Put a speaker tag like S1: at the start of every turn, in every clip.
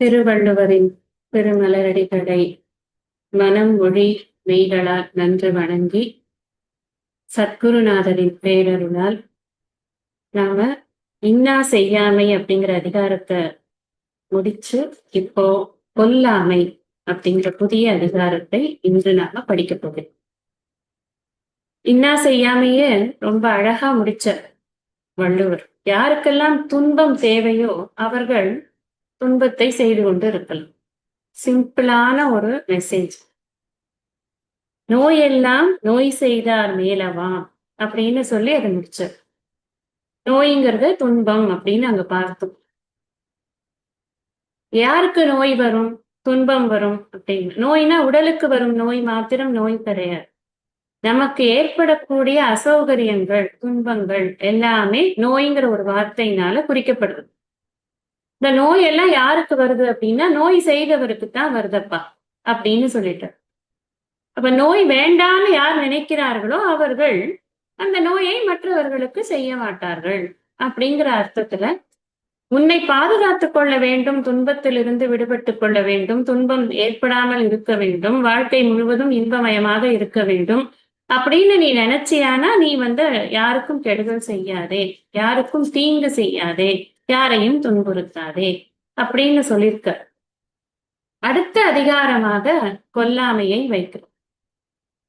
S1: திருவள்ளுவரின் பெருமலரடிகளை மனம் மொழி மெய்களால் நன்று வணங்கி சத்குருநாதரின் பேரருளால் நாம இன்னா செய்யாமை அப்படிங்கிற அதிகாரத்தை முடிச்சு இப்போ கொல்லாமை அப்படிங்கிற புதிய அதிகாரத்தை இன்று நாம படிக்க போகிறோம். இன்னா செய்யாமையே ரொம்ப அழகா முடிச்ச வள்ளுவர். யாருக்கெல்லாம் துன்பம் தேவையோ அவர்கள் துன்பத்தை செய்து கொண்டு இருக்கலாம். சிம்பிளான ஒரு மெசேஜ். நோயெல்லாம் நோய் செய்தார் மேலவாம் அப்படின்னு சொல்லி அதை முடிச்சார். நோய்ங்கிறது துன்பம் அப்படின்னு அங்க பார்த்தோம். யாருக்கு நோய் வரும், துன்பம் வரும் அப்படின்னு? நோய்னா உடலுக்கு வரும் நோய் மாத்திரம் நோய் கிடையாது. நமக்கு ஏற்படக்கூடிய அசௌகரியங்கள், துன்பங்கள் எல்லாமே நோய்ங்கிற ஒரு வார்த்தையினால குறிக்கப்படுது. இந்த நோய் எல்லாம் யாருக்கு வருது அப்படின்னா நோய் செய்தவருக்கு தான் வருதப்பா அப்படின்னு சொல்லிட்டார். அப்ப நோய் வேண்டான்னு யார் நினைக்கிறார்களோ அவர்கள் அந்த நோயை மற்றவர்களுக்கு செய்ய மாட்டார்கள் அப்படிங்கிற அர்த்தத்துல உன்னை பாதுகாத்துக் கொள்ள வேண்டும், துன்பத்திலிருந்து விடுபட்டுக் கொள்ள வேண்டும், துன்பம் ஏற்படாமல் இருக்க வேண்டும், வாழ்க்கை முழுவதும் இன்பமயமாக இருக்க வேண்டும் அப்படின்னு நீ நினைச்சியானா நீ யாருக்கும் கெடுதல் செய்யாதே, யாருக்கும் தீங்கு செய்யாதே, யாரையும் துன்புறுத்தாதே அப்படின்னு சொல்லியிருக்க. அடுத்த அதிகாரமாக கொல்லாமையை வைக்கிறோம்.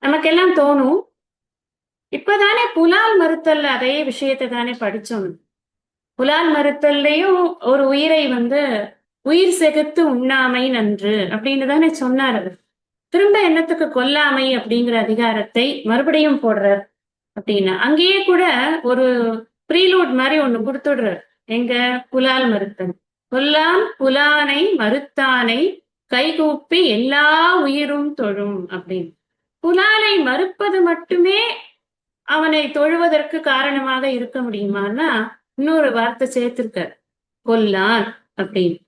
S1: நமக்கெல்லாம் தோணும், இப்பதானே புலால் மறுத்தல் அதே விஷயத்தை தானே படிச்சோம். புலால் மறுத்தல்லையும் ஒரு உயிரை உயிர் செகுத்து உண்ணாமை நன்று அப்படின்னு தானே சொன்னார். திரும்ப என்னத்துக்கு கொல்லாமை அப்படிங்கிற அதிகாரத்தை மறுபடியும் போடுறார் அப்படின்னா அங்கேயே கூட ஒரு ப்ரீலூட் மாதிரி ஒண்ணு கொடுத்துடுறார். எங்க புலால் மறுத்தல், கொல்லாம் புலானை மறுத்தானை கைகூப்பி எல்லா உயிரும் தொழும் அப்படின்னு. புலாலை மறுப்பது மட்டுமே அவனை தொழுவதற்கு காரணமாக இருக்க முடியுமான்னா இன்னொரு வார்த்தை சேர்த்திருக்க, கொல்லான் அப்படின்னு.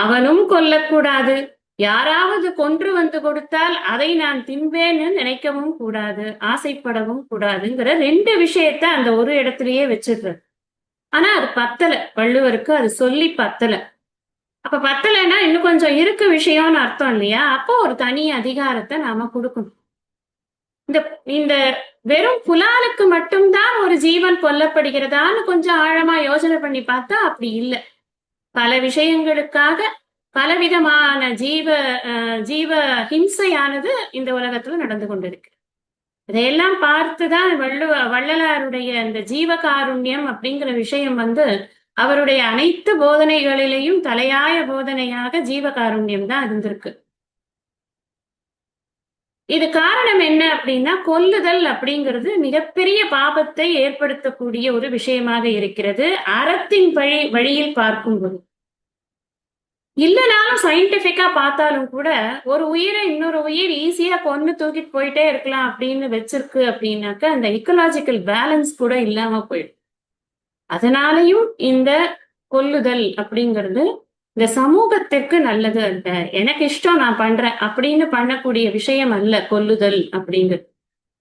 S1: அவனும் கொல்லக்கூடாது, யாராவது கொன்று கொடுத்தால் அதை நான் தின்பேன்னு நினைக்கவும் கூடாது, ஆசைப்படவும் கூடாதுங்கிற ரெண்டு விஷயத்த அந்த ஒரு இடத்துலயே வச்சிடுறது. ஆனா அது பத்தல, வள்ளுவருக்கு அது சொல்லி பத்தல. அப்ப பத்தலைன்னா இன்னும் கொஞ்சம் இருக்கு விஷயம்னு அர்த்தம் இல்லையா? அப்போ ஒரு தனி அதிகாரத்தை நாம கொடுக்கணும். இந்த இந்த வெறும் புலாலுக்கு மட்டும்தான் ஒரு ஜீவன் கொல்லப்படுகிறதான்னு கொஞ்சம் ஆழமா யோசனை பண்ணி பார்த்தா அப்படி இல்லை. பல விஷயங்களுக்காக பலவிதமான ஜீவ ஹிம்சையானது இந்த உலகத்துல நடந்து கொண்டிருக்கு. இதையெல்லாம் பார்த்துதான் வள்ளலாருடைய இந்த ஜீவகாருண்யம் அப்படிங்கிற விஷயம் அவருடைய அனைத்து போதனைகளிலேயும் தலையாய போதனையாக ஜீவகாருண்யம் தான் இருந்திருக்கு. இது காரணம் என்ன அப்படின்னா, கொல்லுதல் அப்படிங்கிறது மிகப்பெரிய பாபத்தை ஏற்படுத்தக்கூடிய ஒரு விஷயமாக இருக்கிறது அறத்தின் வழியில் பார்க்கும்போது. இல்லைனாலும் சயின்டிபிக்கா பார்த்தாலும் கூட ஒரு உயிரை இன்னொரு உயிர் ஈஸியா கொன்னு தூக்கிட்டு போயிட்டே இருக்கலாம் அப்படின்னு வச்சிருக்கு அப்படின்னாக்க அந்த இக்கலாஜிக்கல் பேலன்ஸ் கூட இல்லாம போயிடும். அதனாலையும் இந்த கொல்லுதல் அப்படிங்கிறது இந்த சமூகத்திற்கு நல்லது அல்ல, எனக்கு இஷ்டம் நான் பண்றேன் அப்படின்னு பண்ணக்கூடிய விஷயம் அல்ல கொல்லுதல் அப்படிங்கிறது.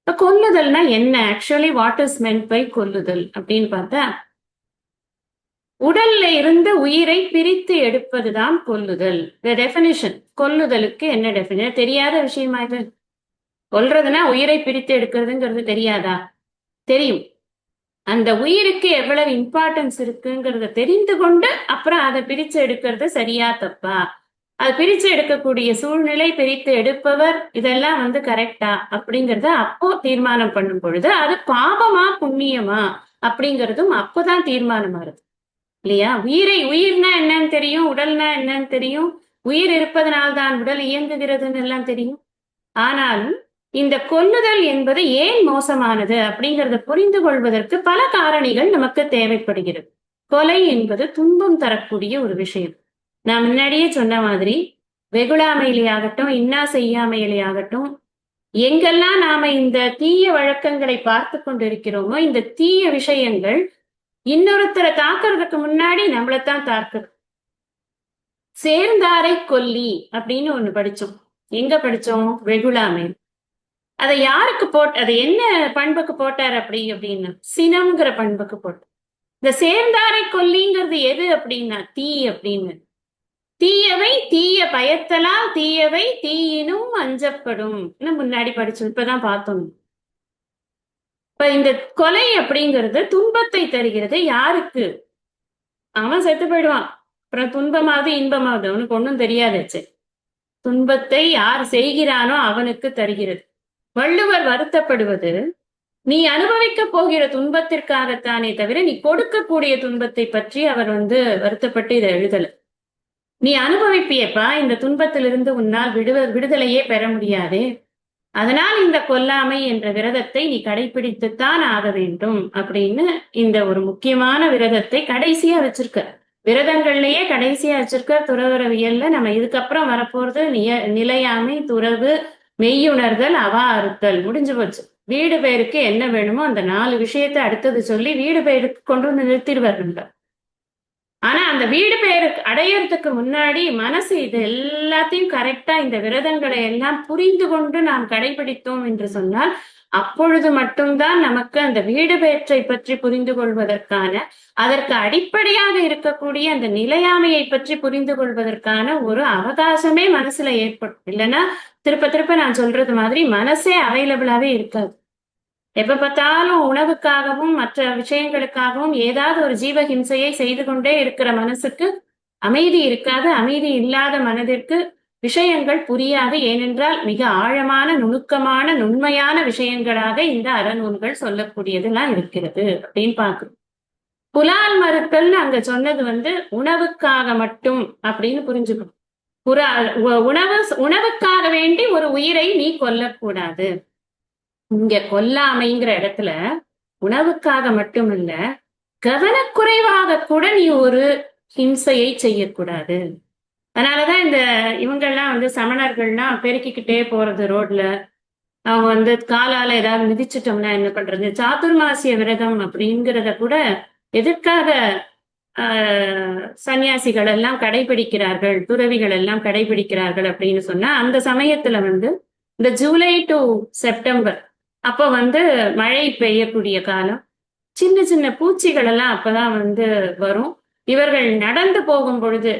S1: கொல்லுதல்னா என்ன? Actually what is meant by கொல்லுதல் அப்படின்னு பார்த்தா, உடல்ல இருந்து உயிரை பிரித்து எடுப்பதுதான் கொல்லுதல். டெஃபினிஷன் கொல்லுதலுக்கு என்ன டெஃபினிஷன் தெரியாத விஷயமா இது? கொல்றதுன்னா உயிரை பிரித்து எடுக்கிறதுங்கிறது தெரியாதா? தெரியும். அந்த உயிருக்கு எவ்வளவு இம்பார்ட்டன்ஸ் இருக்குங்கிறத தெரிந்து கொண்டு அப்புறம் அதை பிரிச்சு எடுக்கிறது சரியா தப்பா, அது பிரிச்சு எடுக்கக்கூடிய சூழ்நிலை, பிரித்து எடுப்பவர், இதெல்லாம் கரெக்டா அப்படிங்கறத அப்போ தீர்மானம் பண்ணும் பொழுது அது பாபமா புண்ணியமா அப்படிங்கிறதும் அப்போதான் தீர்மானம் ஆகுது இல்லையா? உயிர்னா என்னன்னு தெரியும், உடல்னா என்னன்னு தெரியும், உயிர் இருப்பதனால்தான் உடல் இயங்குகிறதுன்னு எல்லாம் தெரியும். ஆனாலும் இந்த கொல்லுதல் என்பது ஏன் மோசமானது அப்படிங்கிறத புரிந்து கொள்வதற்கு பல காரணிகள் நமக்கு தேவைப்படுகிறது. கொலை என்பது துன்பம் தரக்கூடிய ஒரு விஷயம். நான் முன்னாடியே சொன்ன மாதிரி வெகுளாமையிலேயாகட்டும், இன்னா செய்யாமையிலேயாகட்டும், எங்கெல்லாம் நாம இந்த தீய வழக்கங்களை பார்த்து கொண்டிருக்கிறோமோ இந்த தீய விஷயங்கள் இன்னொருத்தரை தாக்குறதுக்கு முன்னாடி நம்மளைத்தான் தாக்குது. சேர்ந்தாரை கொல்லி அப்படின்னு ஒண்ணு படிச்சோம். எங்க படிச்சோம்? வெகுளாமை. அதை யாருக்கு அதை என்ன பண்புக்கு போட்டார் அப்படின்னு? சினம்ங்கிற பண்புக்கு போட்டார். இந்த சேர்ந்தாரை கொல்லிங்கிறது எது அப்படின்னா தீ அப்படின்னு. தீயவை தீய பயத்தலால் தீயவை தீயினும் அஞ்சப்படும். முன்னாடி படிச்சோம், இப்பதான் பார்த்தோம். இப்ப இந்த கொலை அப்படிங்கிறது துன்பத்தை தருகிறது. யாருக்கு? அவன் செத்து போயிடுவான். அப்புறம் துன்பமாவது இன்பமாவது அவனுக்கு ஒன்றும் தெரியாதுச்சு. துன்பத்தை யார் செய்கிறானோ அவனுக்கு தருகிறது. வள்ளுவர் வருத்தப்படுவது நீ அனுபவிக்க போகிற துன்பத்திற்காகத்தானே தவிர நீ கொடுக்கக்கூடிய துன்பத்தை பற்றி அவர் வருத்தப்பட்டு இதை எழுதல. நீ அனுபவிப்பியப்பா, இந்த துன்பத்திலிருந்து உன்னால் விடுதலையே பெற முடியாது. அதனால் இந்த கொல்லாமை என்ற விரதத்தை நீ கடைபிடித்துத்தான் ஆக வேண்டும் அப்படின்னு இந்த ஒரு முக்கியமான விரதத்தை கடைசியா வச்சிருக்க. விரதங்கள்லயே கடைசியா வச்சிருக்க துறவரவியல்ல. நம்ம இதுக்கப்புறம் வரப்போறது நிலையாமை, துறவு, மெய்யுணர்தல், அவா அறுத்தல், முடிஞ்சு போச்சு. வீடு பேருக்கு என்ன வேணுமோ அந்த 4 விஷயத்தை அடுத்தது சொல்லி வீடு பேருக்கு கொண்டு வந்து நிறுத்திடுவாருங்க. ஆனா அந்த வீடு பேருக்கு அடையறதுக்கு முன்னாடி மனசு இது எல்லாத்தையும் கரெக்டா இந்த விரதங்களை எல்லாம் புரிந்து கொண்டு நாம் கடைபிடித்தோம் என்று சொன்னால் அப்பொழுது மட்டும்தான் நமக்கு அந்த வீடு பேற்றை பற்றி புரிந்து கொள்வதற்கான, அதற்கு அடிப்படையாக இருக்கக்கூடிய அந்த நிலையாமையை பற்றி புரிந்து கொள்வதற்கான ஒரு அவகாசமே மனசுல ஏற்படும். இல்லைன்னா திருப்ப திருப்ப நான் சொல்றது மாதிரி மனசே அவைலபிளாவே இருக்காது. எப்ப பார்த்தாலும் உணவுக்காகவும் மற்ற விஷயங்களுக்காகவும் ஏதாவது ஒரு ஜீவஹிம்சையை செய்து கொண்டே இருக்கிற மனசுக்கு அமைதி இருக்காது. அமைதி இல்லாத மனதிற்கு விஷயங்கள் புரியாது. ஏனென்றால் மிக ஆழமான, நுணுக்கமான, நுண்மையான விஷயங்களாக இந்த அறநூல்கள் சொல்லக்கூடியதெல்லாம் இருக்கிறது அப்படின்னு பார்க்கணும். புலால் மறுத்தல்னு அங்க சொன்னது உணவுக்காக மட்டும் அப்படின்னு புரிஞ்சுக்கணும். உணவுக்காக வேண்டி ஒரு உயிரை நீ கொல்லக்கூடாது. இங்க கொல்லாமைங்கிற இடத்துல உணவுக்காக மட்டுமல்ல, கவனக்குறைவாக கூட நீ ஒரு ஹிம்சையை செய்யக்கூடாது. அதனாலதான் இந்த இவங்கெல்லாம் சமணர்கள்லாம் பெருக்கிக்கிட்டே போறது ரோட்ல. அவங்க காலால ஏதாவது மிதிச்சிட்டோம்னா என்ன பண்றது? சாதுர்மாசிய விரதம் அப்படிங்கிறத கூட எதற்காக சன்னியாசிகள் எல்லாம் கடைபிடிக்கிறார்கள், துறவிகள் எல்லாம் கடைபிடிக்கிறார்கள் அப்படின்னு சொன்னா, அந்த சமயத்துல இந்த ஜூலை டு செப்டம்பர் அப்ப மழை பெய்யக்கூடிய காலம். சின்ன சின்ன பூச்சிகள் எல்லாம் அப்பதான் வரும். இவர்கள் நடந்து போகும் பொழுது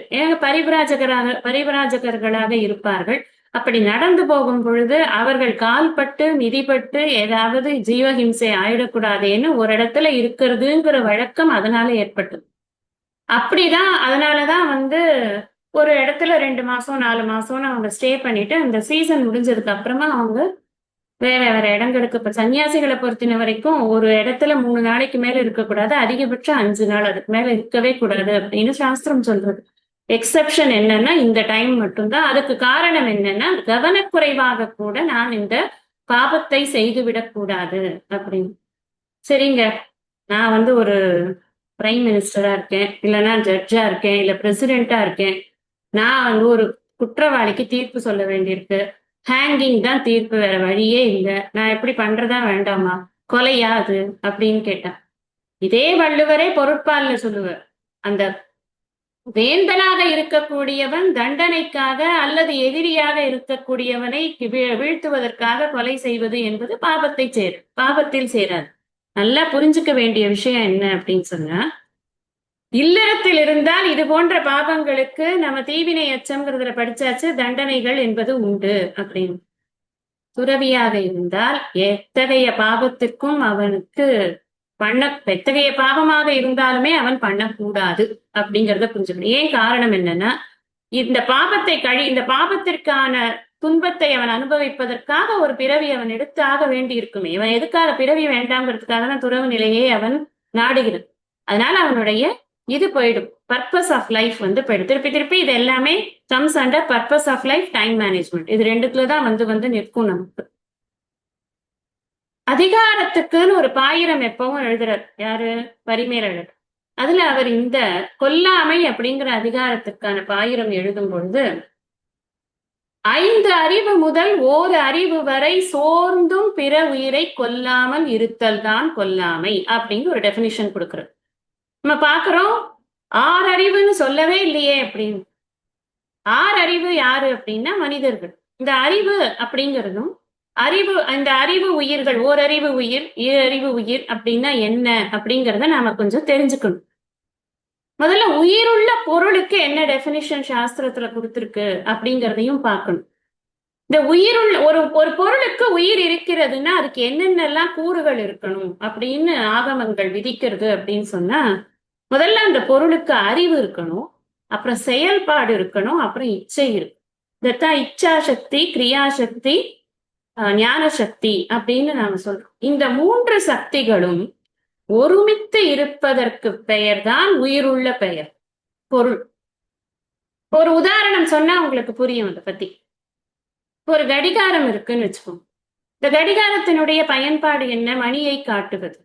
S1: பரிவராஜகர்களாக இருப்பார்கள். அப்படி நடந்து போகும் பொழுது அவர்கள் கால்பட்டு மிதிப்பட்டு ஏதாவது ஜீவஹிம்சை ஆயிடக்கூடாதேன்னு ஒரு இடத்துல இருக்கிறதுங்கிற வழக்கம் அதனால ஏற்பட்டது. அப்படிதான் அதனாலதான் ஒரு இடத்துல 2 மாசம் 4 மாசம்னு அவங்க ஸ்டே பண்ணிட்டு அந்த சீசன் முடிஞ்சதுக்கு அப்புறமா அவங்க வேற வேற இடங்களுக்கு. இப்ப சன்னியாசிகளை பொறுத்தின வரைக்கும் ஒரு இடத்துல 3 நாளைக்கு மேல இருக்கக்கூடாது, அதிகபட்சம் 5 நாள், அதுக்கு மேல இருக்கவே கூடாது அப்படின்னு சாஸ்திரம் சொல்றது. எக்ஸப்ஷன் என்னன்னா இந்த டைம் மட்டும்தான். அதுக்கு காரணம் என்னன்னா, கவனக்குறைவாக கூட நான் இந்த பாபத்தை செய்து விடக்கூடாது அப்படின்னு. சரிங்க, நான் ஒரு பிரைம் மினிஸ்டரா இருக்கேன், இல்லைன்னா ஜட்ஜா இருக்கேன், இல்ல பிரசிடென்டா இருக்கேன். நான் ஒரு குற்றவாளிக்கு தீர்ப்பு சொல்ல வேண்டியிருக்கு. ஹேங்கிங் தான் தீர்ப்பு, வேற வழியே இல்லை. நான் எப்படி பண்றதா வேண்டாமா? கொலையா அது அப்படின்னு கேட்டேன். இதே வள்ளுவரே பொருட்பால்ல சொல்லுவார், அந்த வேந்தனாக இருக்கக்கூடியவன் தண்டனைக்காக அல்லது எதிரியாக இருக்கக்கூடியவனை வீழ்த்துவதற்காக கொலை செய்வது என்பது பாபத்தில் சேராது. நல்லா புரிஞ்சுக்க வேண்டிய விஷயம் என்ன அப்படின்னு சொன்னா, இல்லறத்தில் இருந்தால் இது போன்ற பாபங்களுக்கு நம்ம தீவினை அச்சம்ங்கிறதுல படிச்சாச்சு, தண்டனைகள் என்பது உண்டு அப்படின்னு. துறவியாக இருந்தால் எத்தகைய பாபத்திற்கும் அவனுக்கு எத்தகைய பாவமாக இருந்தாலுமே அவன் பண்ணக்கூடாது அப்படிங்கிறத புரிஞ்சுக்கணும். ஏன் காரணம் என்னன்னா, இந்த பாபத்திற்கான துன்பத்தை அவன் அனுபவிப்பதற்காக ஒரு பிறவி அவன் எடுத்து ஆக வேண்டி இருக்குமே. இவன் எதுக்காக பிறவி வேண்டாங்கிறதுக்காக தான் துறவு நிலையை அவன் நாடுகிறது. அதனால அவனுடைய இது போயிடும், பர்பஸ் ஆஃப் லைஃப் போயிடும். திருப்பி திருப்பி இது எல்லாமே comes under purpose of life, time management. இது ரெண்டுத்துலதான் நிற்கும் நமக்கு. அதிகாரத்துக்குன்னு ஒரு பாயிரம் எப்பவும் எழுதுறார் யாரு? பரிமேலழகர். அதுல அவர் இந்த கொல்லாமை அப்படிங்கிற அதிகாரத்துக்கான பாயிரம் எழுதும் பொழுது, 5 அறிவு முதல் 1 அறிவு வரை சோர்ந்தும் பிற உயிரை கொல்லாமல் இருத்தல் தான் கொல்லாமை அப்படின்னு ஒரு டெபினிஷன் கொடுக்கிறார். நம்ம பாக்குறோம் 6 அறிவுன்னு சொல்லவே இல்லையே அப்படின்னு. 6 அறிவு யாரு அப்படின்னா மனிதர்கள். இந்த அறிவு அப்படிங்கிறதும் இந்த அறிவு உயிர்கள், ஓரறிவு உயிர், 7 அறிவு உயிர் அப்படின்னா என்ன அப்படிங்கிறத நாம கொஞ்சம் தெரிஞ்சுக்கணும். முதல்ல உயிருள்ள பொருளுக்கு என்ன டெபினிஷன் சாஸ்திரத்துல கொடுத்திருக்கு அப்படிங்கறதையும் பார்க்கணும். இந்த உயிருள்ள ஒரு ஒரு பொருளுக்கு உயிர் இருக்கிறதுன்னா அதுக்கு என்னென்னலாம் கூறுகள் இருக்கணும் அப்படின்னு ஆகமங்கள் விதிக்கிறது அப்படின்னு சொன்னா, முதல்ல அந்த பொருளுக்கு அறிவு இருக்கணும், அப்புறம் செயல்பாடு இருக்கணும், அப்புறம் இச்சை இருக்கு. இதைத்தான் இச்சா சக்தி, கிரியாசக்தி, ஞான சக்தி அப்படின்னு நாம சொல்றோம். இந்த 3 சக்திகளும் ஒருமித்து இருப்பதற்கு பெயர்தான் உயிருள்ள பெயர் பொருள். ஒரு உதாரணம் சொன்னா உங்களுக்கு புரியும் அதை பத்தி. ஒரு கடிகாரம் இருக்குன்னு வச்சுக்கோங்க. இந்த கடிகாரத்தினுடைய பயன்பாடு என்ன? மணியை காட்டுவது.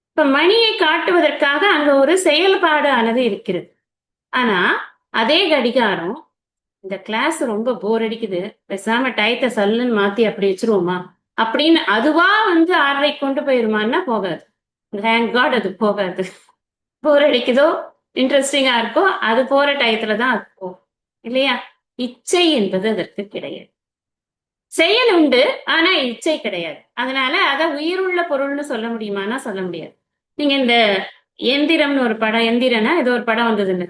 S1: இப்ப மணியை காட்டுவதற்காக அங்க ஒரு செயல்பாடு ஆனது இருக்கிறது. ஆனா அதே கடிகாரம், இந்த கிளாஸ் ரொம்ப போர் அடிக்குது, பேசாம டயத்தை சல்லுன்னு மாத்தி அப்படி வச்சிருவோமா அப்படின்னு அதுவா வந்து 6:30 கொண்டு போயிருமான்னா போகாது. தேங்க் காட் அது போகாது. போர் அடிக்குதோ இன்ட்ரெஸ்டிங்கா இருக்கோ அது போற டயத்துலதான் அது போகும் இல்லையா? இச்சை என்பது அதற்கு கிடையாது. செயல் உண்டு, ஆனா இச்சை கிடையாது. அதனால அதை உயிருள்ள பொருள்னு சொல்ல முடியுமானா சொல்ல முடியாது. நீங்க இந்த எந்திரம்னு ஒரு படம், எந்திரனா ஏதோ ஒரு படம் வந்ததுன்னு,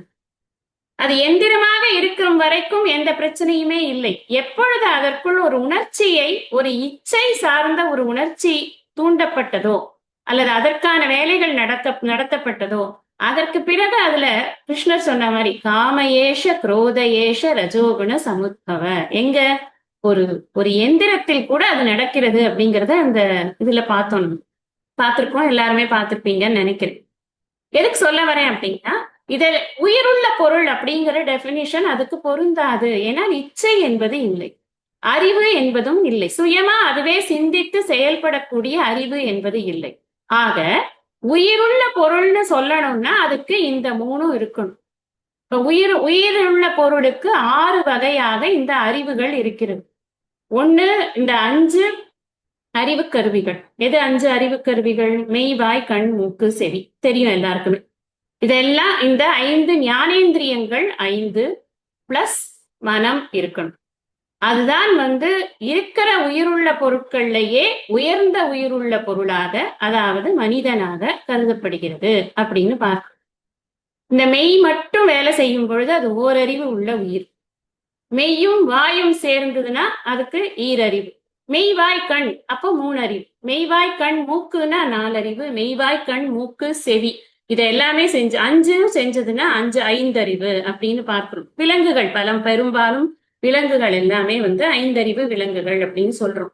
S1: அது எந்திரமாக இருக்கும் வரைக்கும் எந்த பிரச்சனையுமே இல்லை. எப்பொழுது அதற்குள் ஒரு உணர்ச்சியை, ஒரு இச்சை சார்ந்த ஒரு உணர்ச்சி தூண்டப்பட்டதோ அல்லது அதற்கான வேலைகள் நடத்தப்பட்டதோ, அதற்கு பிறகு அதுல கிருஷ்ணர் சொன்ன மாதிரி காமயேஷ குரோதயேஷ ரஜோகுண சமுத்பவ, எங்க ஒரு ஒரு எந்திரத்தில் கூட அது நடக்கிறது அப்படிங்கறத அந்த இதுல பார்த்தோம். பார்த்திருக்கோம், எல்லாருமே பார்த்திருப்பீங்கன்னு நினைக்கிறேன். எதுக்கு சொல்ல வரேன் அப்படின்னா, இத உயிருள்ள பொருள் அப்படிங்கிற டெபினிஷன் அதுக்கு பொருந்தாது. ஏன்னா இச்சை என்பது இல்லை, அறிவு என்பதும் இல்லை, சுயமா அதுவே சிந்தித்து செயல்படக்கூடிய அறிவு என்பது இல்லை. ஆக உயிருள்ள பொருள்னு சொல்லணும்னா அதுக்கு இந்த 3 இருக்கணும். இப்ப உயிருள்ள பொருளுக்கு 6 வகையாக இந்த அறிவுகள் இருக்கிறது. ஒண்ணு, இந்த 5 அறிவு கருவிகள். எது 5 அறிவு கருவிகள்? மெய், வாய், கண், மூக்கு, செவி. தெரியும் எல்லாருக்குமே. இதெல்லாம் இந்த 5 ஞானேந்திரியங்கள் 5 பிளஸ் மனம் இருக்கணும். அதுதான் வந்து இருக்கிற உயிருள்ள பொருட்கள்லயே உயர்ந்த உயிருள்ள பொருளாக, அதாவது மனிதனாக கருதப்படுகிறது அப்படின்னு பார்க்கணும். இந்த மெய் மட்டும் வேலை செய்யும் பொழுது அது ஓரறிவு உள்ள உயிர். மெய்யும் வாயும் சேர்ந்ததுன்னா அதுக்கு ஈரறிவு. மெய்வாய் கண் அப்போ 3 அறிவு. மெய்வாய் கண் மூக்குன்னா 4 அறிவு. மெய்வாய் கண் மூக்கு செவி இதை எல்லாமே செஞ்சு 5 செஞ்சதுன்னா 5 அறிவு அப்படின்னு பார்க்கிறோம். விலங்குகள் பெரும்பாலும் விலங்குகள் எல்லாமே வந்து 5 அறிவு விலங்குகள் அப்படின்னு சொல்றோம்.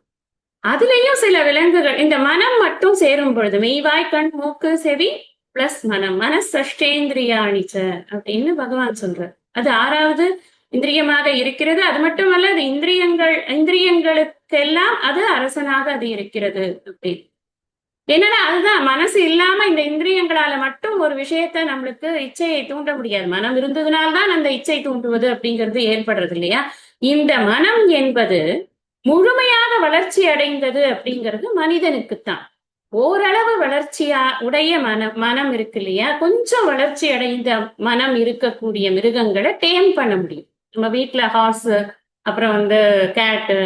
S1: அதுலயும் சில விலங்குகள் இந்த மனம் மட்டும் சேரும் பொழுது மெய்வாய் கண் மூக்கு செவி பிளஸ் மனம், மனசஷ்டேந்திரியாணிச்ச அப்படின்னு பகவான் சொல்றார். அது 6வது இந்திரியமாக இருக்கிறது. அது மட்டுமல்ல, அது இந்திரியங்களுக்கெல்லாம் அது அரசனாக அது இருக்கிறது அப்படின்னு. என்னன்னா அதுதான், மனசு இல்லாம இந்த இந்திரியங்களால மட்டும் ஒரு விஷயத்த நம்மளுக்கு இச்சையை தூண்ட முடியாது. மனம் இருந்ததுனால்தான் அந்த இச்சை தூண்டுவது அப்படிங்கிறது ஏற்படுறது இல்லையா? இந்த மனம் என்பது முழுமையாக வளர்ச்சி அடைந்தது அப்படிங்கிறது மனிதனுக்குத்தான். ஓரளவு வளர்ச்சியா உடைய மனம் இருக்கு இல்லையா? கொஞ்சம் வளர்ச்சி அடைந்த மனம் இருக்கக்கூடிய மிருகங்களை டேம் பண்ண முடியும். நம்ம வீட்டுல ஹார்ஸ், அப்புறம் வந்து கேட்டு,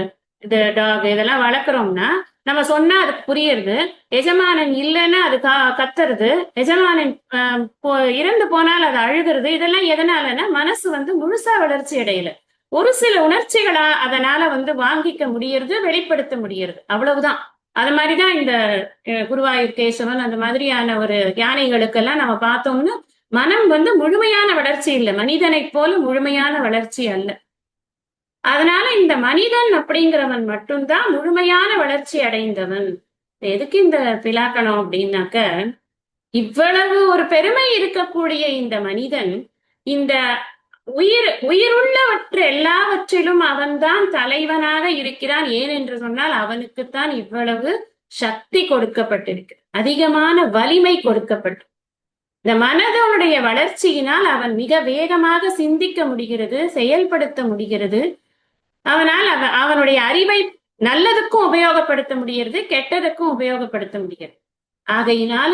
S1: இது டாக் இதெல்லாம் வளர்க்குறோம்னா நம்ம சொன்னா அதுக்கு புரியுறது. எஜமானன் இல்லைன்னா அது கத்துறது, எஜமானன் இறந்து போனால் அது அழுகிறது. இதெல்லாம் எதனாலன்னா மனசு வந்து முழுசா வளர்ச்சி அடையல. ஒரு சில உணர்ச்சிகளா அதனால வந்து வாங்கிக்க முடியறது, வெளிப்படுத்த முடியறது, அவ்வளவுதான். அது மாதிரிதான் இந்த குருவாயூர் கேசவன் அந்த மாதிரியான ஒரு யானைகளுக்கெல்லாம் நம்ம பார்த்தோம்னா மனம் வந்து முழுமையான வளர்ச்சி இல்லை, மனிதனை போல முழுமையான வளர்ச்சி அல்ல. அதனால இந்த மனிதன் அப்படிங்கிறவன் மட்டும்தான் முழுமையான வளர்ச்சி அடைந்தவன். எதுக்கு இந்த பிலாக்கணம் அப்படின்னாக்க, இவ்வளவு ஒரு பெருமை இருக்கக்கூடிய இந்த மனிதன் இந்த உயிருள்ளவற்று எல்லாவற்றிலும் அவன்தான் தலைவனாக இருக்கிறான். ஏன் என்று சொன்னால் அவனுக்குத்தான் இவ்வளவு சக்தி கொடுக்கப்பட்டிருக்கு, அதிகமான வலிமை கொடுக்கப்பட்டு. இந்த மனதனுடைய வளர்ச்சியினால் அவன் மிக வேகமாக சிந்திக்க முடிகிறது, செயல்படுத்த முடிகிறது. அவனால் அவனுடைய அறிவை நல்லதுக்கும் உபயோகப்படுத்த முடிகிறது, கெட்டதுக்கும் உபயோகப்படுத்த முடிகிறது. ஆகையினால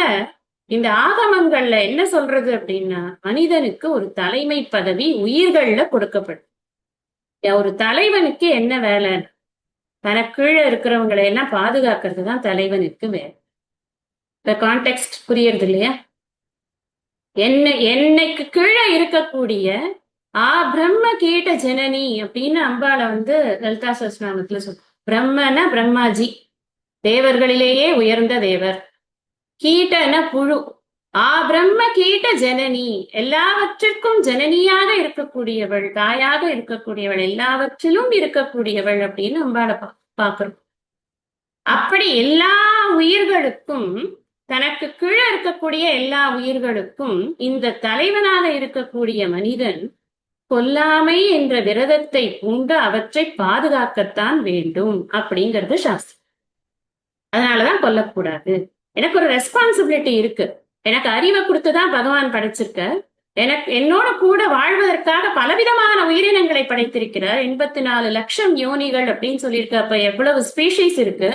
S1: இந்த ஆகமங்கள்ல என்ன சொல்றது அப்படின்னா, மனிதனுக்கு ஒரு தலைமை பதவி உயிர்கள்ல கொடுக்கப்படும். ஒரு தலைவனுக்கு என்ன வேலை? தனக்கு கீழே இருக்கிறவங்களை எல்லாம் பாதுகாக்கிறது தான் தலைவனுக்கு வேலை. இந்த கான்டெக்ஸ்ட் புரியுறது இல்லையா? என்னைக்கு கீழே இருக்கக்கூடிய பிரம்ம கீட்ட ஜனனி அப்படின்னு அம்பாளை வந்து லலிதா சஹஸ்ரநாமத்துல சொல். பிரம்மன பிரம்மாஜி, தேவர்களிலேயே உயர்ந்த தேவர். கீட்டன புழு. பிரம்ம கீட்ட ஜனனி, எல்லாவற்றிற்கும் ஜனனியாக இருக்கக்கூடியவள், தாயாக இருக்கக்கூடியவள், எல்லாவற்றிலும் இருக்கக்கூடியவள் அப்படின்னு அம்பாளை பாக்குறோம். அப்படி எல்லா உயிர்களுக்கும், தனக்கு கீழே இருக்கக்கூடிய எல்லா உயிர்களுக்கும் இந்த தலைவனாக இருக்கக்கூடிய மனிதன் கொல்லாமை என்ற விரதத்தை பூண்டு அவற்றை பாதுகாக்கத்தான் வேண்டும் அப்படிங்கிறது சாஸ்திரம். அதனாலதான் கொல்லக்கூடாது. எனக்கு ஒரு ரெஸ்பான்சிபிலிட்டி இருக்கு. எனக்கு அறிவை கொடுத்துதான் பகவான் படைச்சிருக்க. எனக்கு என்னோட கூட வாழ்வதற்காக பலவிதமான உயிரினங்களை படைத்திருக்கிறார். 84 லட்சம் யோனிகள் அப்படின்னு சொல்லியிருக்க. அப்ப எவ்வளவு ஸ்பீஷீஸ் இருக்கு.